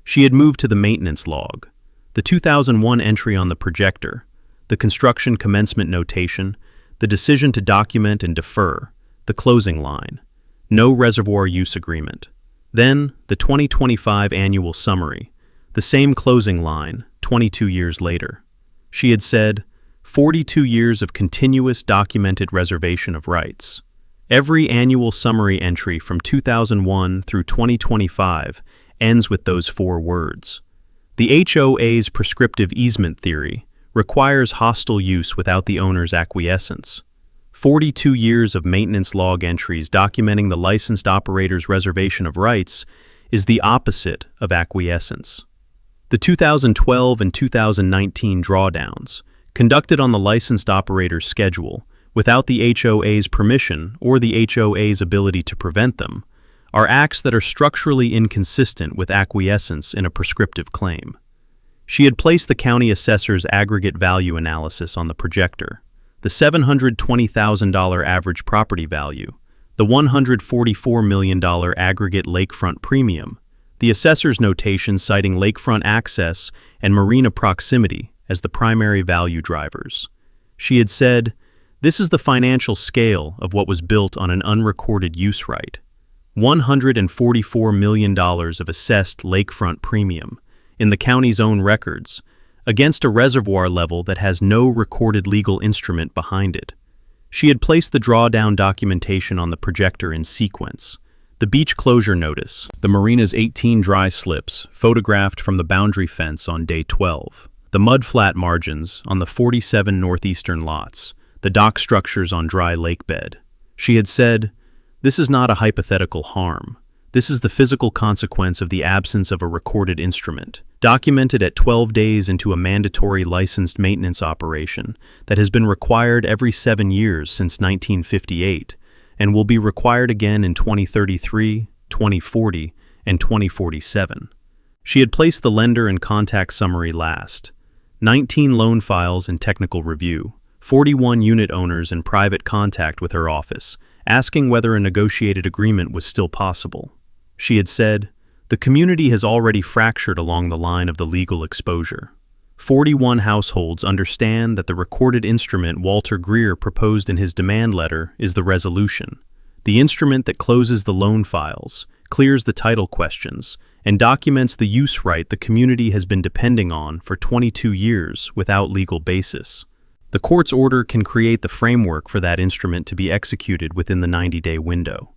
She had moved to the maintenance log, the 2001 entry on the projector, the construction commencement notation, the decision to document and defer, the closing line, no reservoir use agreement. Then, the 2025 annual summary, the same closing line, 22 years later. She had said, 42 years of continuous documented reservation of rights. Every annual summary entry from 2001 through 2025 ends with those 4 words. The HOA's prescriptive easement theory requires hostile use without the owner's acquiescence. 42 years of maintenance log entries documenting the licensed operator's reservation of rights is the opposite of acquiescence. The 2012 and 2019 drawdowns, conducted on the licensed operator's schedule, without the HOA's permission or the HOA's ability to prevent them, are acts that are structurally inconsistent with acquiescence in a prescriptive claim. She had placed the county assessor's aggregate value analysis on the projector, the $720,000 average property value, the $144 million aggregate lakefront premium, the assessor's notation citing lakefront access and marina proximity as the primary value drivers. She had said, "This is the financial scale of what was built on an unrecorded use right. $144 million of assessed lakefront premium in the county's own records against a reservoir level that has no recorded legal instrument behind it." She had placed the drawdown documentation on the projector in sequence. The beach closure notice, the marina's 18 dry slips photographed from the boundary fence on day 12, the mudflat margins on the 47 northeastern lots, the dock structures on dry lake bed. She had said, "This is not a hypothetical harm. This is the physical consequence of the absence of a recorded instrument, documented at 12 days into a mandatory licensed maintenance operation that has been required every 7 years since 1958 and will be required again in 2033, 2040, and 2047. She had placed the lender and contact summary last. 19 loan files in technical review, 41 unit owners in private contact with her office, asking whether a negotiated agreement was still possible. She had said, "The community has already fractured along the line of the legal exposure. 41 households understand that the recorded instrument Walter Greer proposed in his demand letter is the resolution, the instrument that closes the loan files, clears the title questions, and documents the use right the community has been depending on for 22 years without legal basis. The court's order can create the framework for that instrument to be executed within the 90-day window."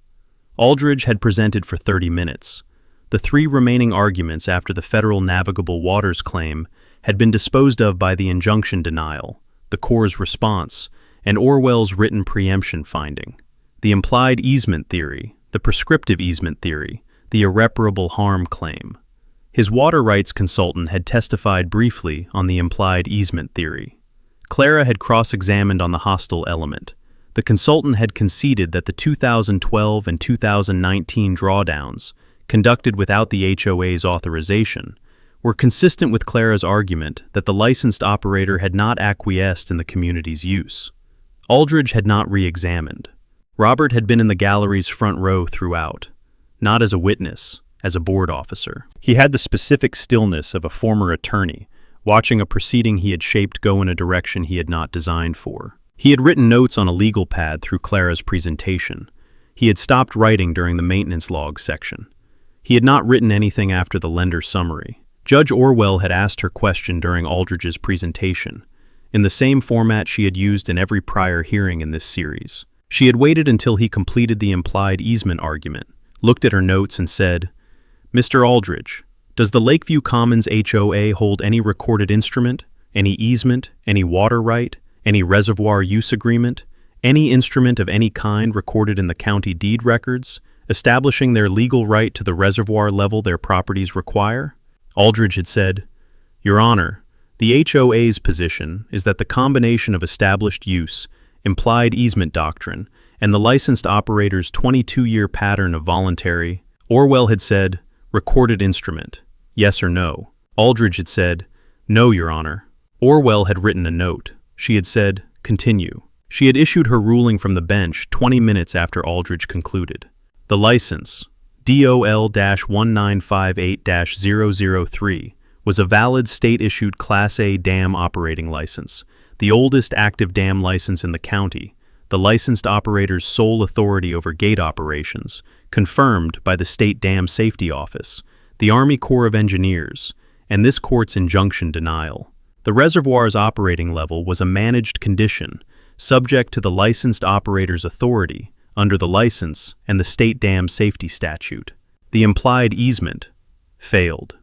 Aldridge had presented for 30 minutes. The 3 remaining arguments after the federal navigable waters claim had been disposed of by the injunction denial, the Corps' response, and Orwell's written preemption finding. The implied easement theory, the prescriptive easement theory, the irreparable harm claim. His water rights consultant had testified briefly on the implied easement theory. Clara had cross-examined on the hostile element. The consultant had conceded that the 2012 and 2019 drawdowns, conducted without the HOA's authorization, were consistent with Clara's argument that the licensed operator had not acquiesced in the community's use. Aldridge had not re-examined. Robert had been in the gallery's front row throughout, not as a witness, as a board officer. He had the specific stillness of a former attorney, watching a proceeding he had shaped go in a direction he had not designed for. He had written notes on a legal pad through Clara's presentation. He had stopped writing during the maintenance log section. He had not written anything after the lender's summary. Judge Orwell had asked her question during Aldridge's presentation, in the same format she had used in every prior hearing in this series. She had waited until he completed the implied easement argument, looked at her notes and said, "Mr. Aldridge, does the Lakeview Commons HOA hold any recorded instrument, any easement, any water right, any reservoir use agreement, any instrument of any kind recorded in the county deed records, establishing their legal right to the reservoir level their properties require?" Aldridge had said, "Your Honor, the HOA's position is that the combination of established use, implied easement doctrine, and the licensed operator's 22-year pattern of voluntary," Orwell had said, "recorded instrument. Yes or no?" Aldridge had said, "No, Your Honor." Orwell had written a note. She had said, "Continue." She had issued her ruling from the bench 20 minutes after Aldridge concluded. The license, DOL-1958-003, was a valid state-issued Class A dam operating license, the oldest active dam license in the county, the licensed operator's sole authority over gate operations, confirmed by the State Dam Safety Office, the Army Corps of Engineers, and this court's injunction denial. The reservoir's operating level was a managed condition, subject to the licensed operator's authority under the license and the State Dam Safety Statute. The implied easement failed.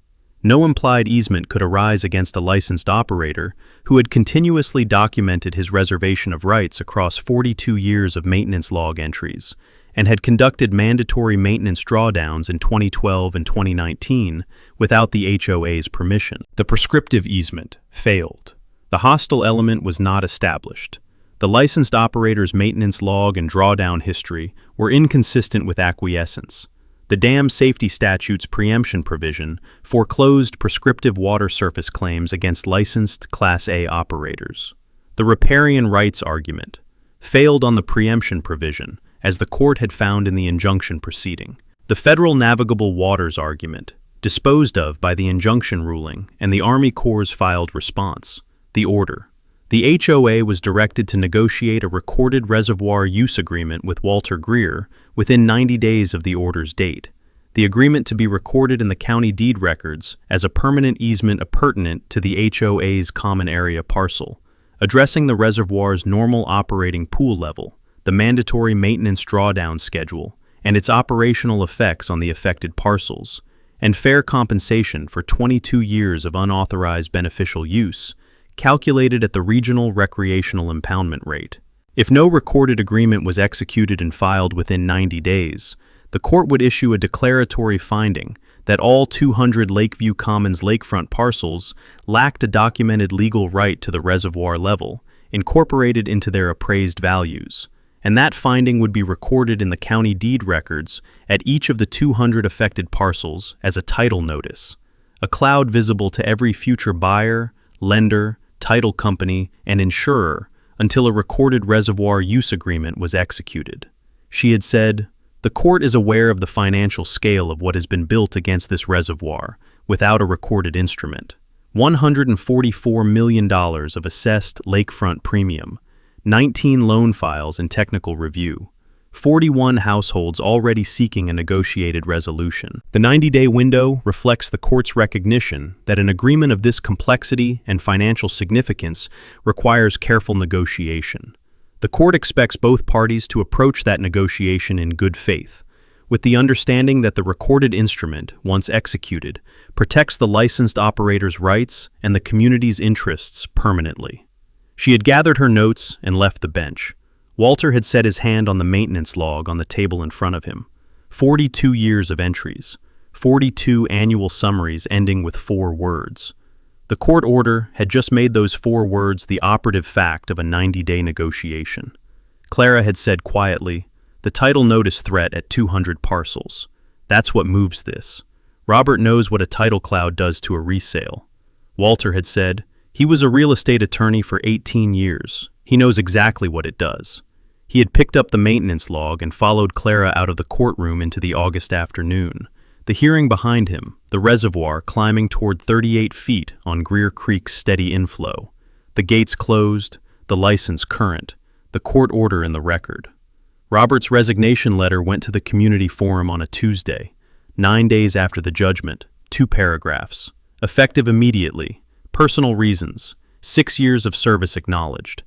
No implied easement could arise against a licensed operator who had continuously documented his reservation of rights across 42 years of maintenance log entries and had conducted mandatory maintenance drawdowns in 2012 and 2019 without the HOA's permission. The prescriptive easement failed. The hostile element was not established. The licensed operator's maintenance log and drawdown history were inconsistent with acquiescence. The dam safety statute's preemption provision foreclosed prescriptive water surface claims against licensed Class A operators. The riparian rights argument failed on the preemption provision, as the court had found in the injunction proceeding. The federal navigable waters argument disposed of by the injunction ruling, and the Army Corps' filed response. The order. The HOA was directed to negotiate a recorded reservoir use agreement with Walter Greer within 90 days of the order's date. The agreement to be recorded in the county deed records as a permanent easement appurtenant to the HOA's common area parcel, addressing the reservoir's normal operating pool level, the mandatory maintenance drawdown schedule, and its operational effects on the affected parcels, and fair compensation for 22 years of unauthorized beneficial use, calculated at the regional recreational impoundment rate. If no recorded agreement was executed and filed within 90 days, the court would issue a declaratory finding that all 200 Lakeview Commons lakefront parcels lacked a documented legal right to the reservoir level, incorporated into their appraised values, and that finding would be recorded in the county deed records at each of the 200 affected parcels as a title notice, a cloud visible to every future buyer, lender, title company, and insurer until a recorded reservoir use agreement was executed. She had said, "The court is aware of the financial scale of what has been built against this reservoir without a recorded instrument. $144 million of assessed lakefront premium, 19 loan files in technical review, 41 households already seeking a negotiated resolution. The 90-day window reflects the court's recognition that an agreement of this complexity and financial significance requires careful negotiation. The court expects both parties to approach that negotiation in good faith, with the understanding that the recorded instrument, once executed, protects the licensed operator's rights and the community's interests permanently." She had gathered her notes and left the bench. Walter had set his hand on the maintenance log on the table in front of him. 42 years of entries, 42 annual summaries ending with 4 words. The court order had just made those 4 words the operative fact of a 90-day negotiation. Clara had said quietly, "The title notice threat at 200 parcels. That's what moves this. Robert knows what a title cloud does to a resale." Walter had said, "He was a real estate attorney for 18 years. He knows exactly what it does." He had picked up the maintenance log and followed Clara out of the courtroom into the August afternoon. The hearing behind him, the reservoir climbing toward 38 feet on Greer Creek's steady inflow. The gates closed, the license current, the court order in the record. Robert's resignation letter went to the community forum on a Tuesday, 9 days after the judgment, 2 paragraphs. Effective immediately. Personal reasons. 6 years of service acknowledged.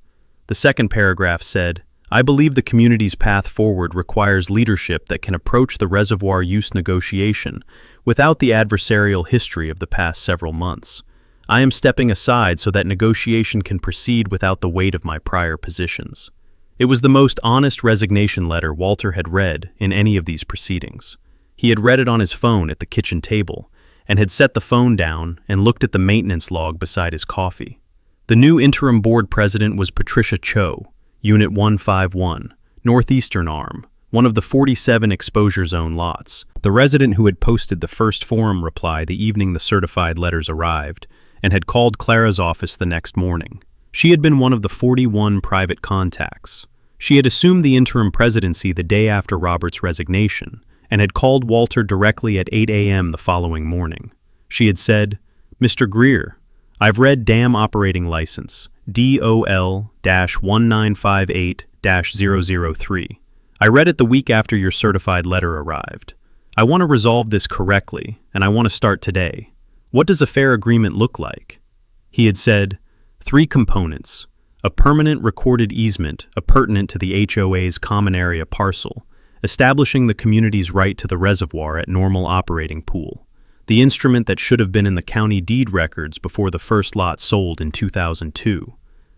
The second paragraph said, "I believe the community's path forward requires leadership that can approach the reservoir use negotiation without the adversarial history of the past several months. I am stepping aside so that negotiation can proceed without the weight of my prior positions." It was the most honest resignation letter Walter had read in any of these proceedings. He had read it on his phone at the kitchen table, and had set the phone down and looked at the maintenance log beside his coffee. The new interim board president was Patricia Cho, Unit 151, Northeastern Arm, one of the 47 exposure zone lots, the resident who had posted the first forum reply the evening the certified letters arrived, and had called Clara's office the next morning. She had been one of the 41 private contacts. She had assumed the interim presidency the day after Robert's resignation, and had called Walter directly at 8 a.m. the following morning. She had said, "Mr. Greer, I've read Dam Operating License, DOL-1958-003. I read it the week after your certified letter arrived. I want to resolve this correctly, and I want to start today. What does a fair agreement look like?" He had said, 3 components: a permanent recorded easement appurtenant to the HOA's common area parcel, establishing the community's right to the reservoir at normal operating pool, the instrument that should have been in the county deed records before the first lot sold in 2002,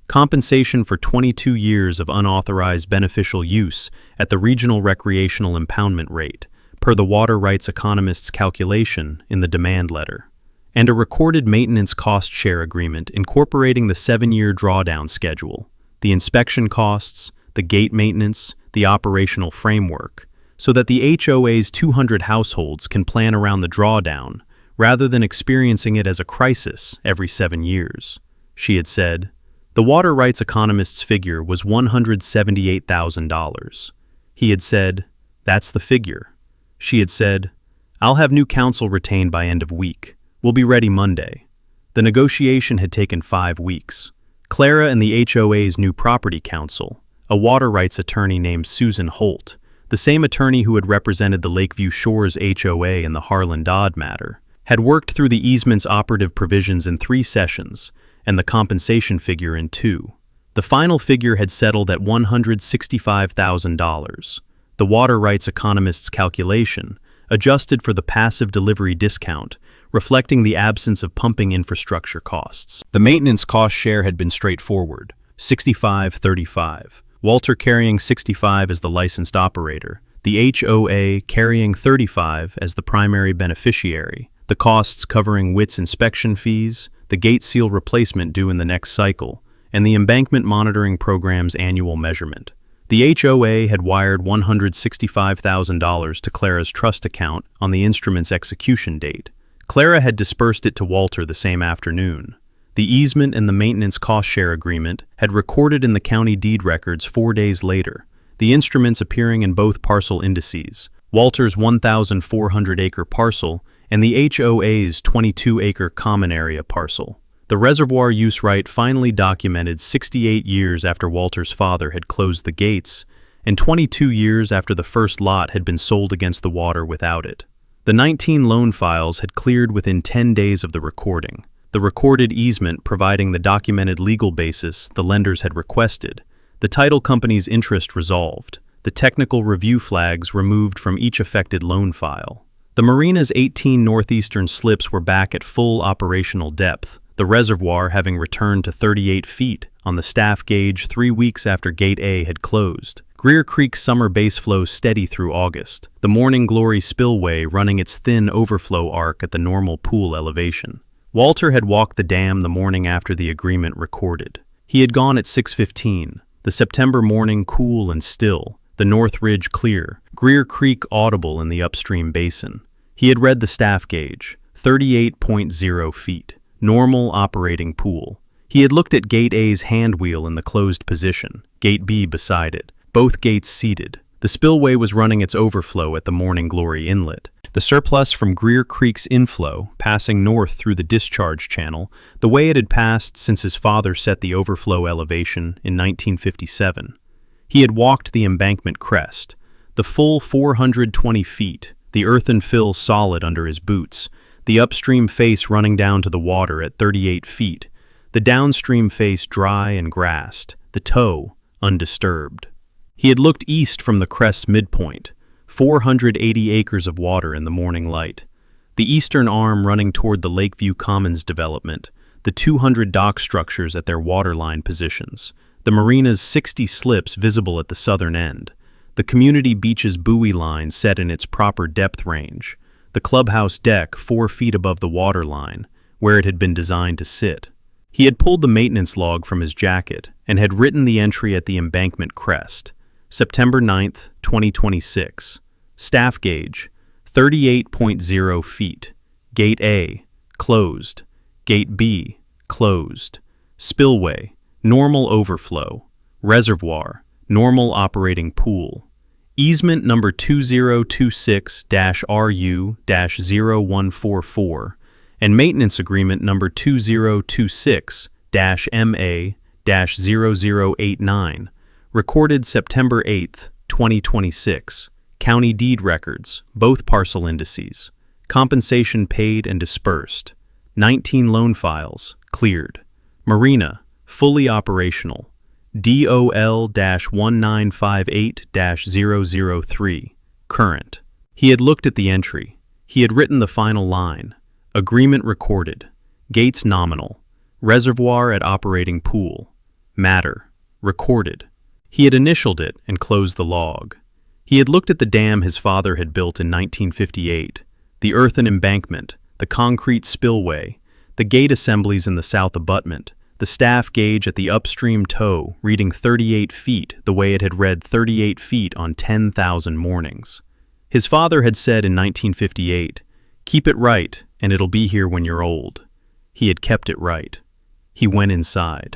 compensation for 22 years of unauthorized beneficial use at the regional recreational impoundment rate, per the water rights economist's calculation in the demand letter, and a recorded maintenance cost share agreement incorporating the 7-year drawdown schedule, the inspection costs, the gate maintenance, the operational framework, so that the HOA's 200 households can plan around the drawdown rather than experiencing it as a crisis every 7 years. She had said, the water rights economist's figure was $178,000. He had said, that's the figure. She had said, I'll have new counsel retained by end of week. We'll be ready Monday. The negotiation had taken 5 weeks. Clara and the HOA's new property counsel, a water rights attorney named Susan Holt, the same attorney who had represented the Lakeview Shores HOA in the Harlan Dodd matter, had worked through the easement's operative provisions in 3 sessions and the compensation figure in 2. The final figure had settled at $165,000. The water rights economist's calculation, adjusted for the passive delivery discount, reflecting the absence of pumping infrastructure costs. The maintenance cost share had been straightforward, 65-35. Walter carrying 65 as the licensed operator, the HOA carrying 35 as the primary beneficiary, the costs covering WIT's inspection fees, the gate seal replacement due in the next cycle, and the embankment monitoring program's annual measurement. The HOA had wired $165,000 to Clara's trust account on the instrument's execution date. Clara had dispersed it to Walter the same afternoon. The easement and the maintenance cost-share agreement had recorded in the county deed records 4 days later, the instruments appearing in both parcel indices, Walter's 1,400-acre parcel and the HOA's 22-acre common area parcel. The reservoir use right finally documented 68 years after Walter's father had closed the gates and 22 years after the first lot had been sold against the water without it. The 19 loan files had cleared within 10 days of the recording, the recorded easement providing the documented legal basis the lenders had requested, the title company's interest resolved, the technical review flags removed from each affected loan file. The marina's 18 northeastern slips were back at full operational depth, the reservoir having returned to 38 feet on the staff gauge 3 weeks after Gate A had closed. Greer Creek's summer base flow steady through August, the Morning Glory spillway running its thin overflow arc at the normal pool elevation. Walter had walked the dam the morning after the agreement recorded. He had gone at 6:15, the September morning cool and still, the North Ridge clear, Greer Creek audible in the upstream basin. He had read the staff gauge, 38.0 feet, normal operating pool. He had looked at Gate A's hand wheel in the closed position, Gate B beside it, both gates seated. The spillway was running its overflow at the Morning Glory inlet. The surplus from Greer Creek's inflow, passing north through the discharge channel, the way it had passed since his father set the overflow elevation in 1957. He had walked the embankment crest, the full 420 feet, the earthen fill solid under his boots, the upstream face running down to the water at 38 feet, the downstream face dry and grassed, the toe undisturbed. He had looked east from the crest's midpoint, 480 acres of water in the morning light, the eastern arm running toward the Lakeview Commons development, the 200 dock structures at their waterline positions, the marina's 60 slips visible at the southern end, the community beach's buoy line set in its proper depth range, the clubhouse deck 4 feet above the waterline, where it had been designed to sit. He had pulled the maintenance log from his jacket and had written the entry at the embankment crest, September 9th, 2026. Staff gauge, 38.0 feet. Gate A, closed. Gate B, closed. Spillway, normal overflow. Reservoir, normal operating pool. Easement number 2026-RU-0144 and maintenance agreement number 2026-MA-0089, recorded September 8th, 2026. County deed records, both parcel indices. Compensation paid and dispersed. 19 loan files, cleared. Marina, fully operational. DOL-1958-003, current. He had looked at the entry. He had written the final line. Agreement recorded. Gates nominal. Reservoir at operating pool. Matter. Recorded. He had initialed it and closed the log. He had looked at the dam his father had built in 1958, the earthen embankment, the concrete spillway, the gate assemblies in the south abutment, the staff gauge at the upstream toe reading 38 feet the way it had read 38 feet on 10,000 mornings. His father had said in 1958, "Keep it right, and it'll be here when you're old." He had kept it right. He went inside.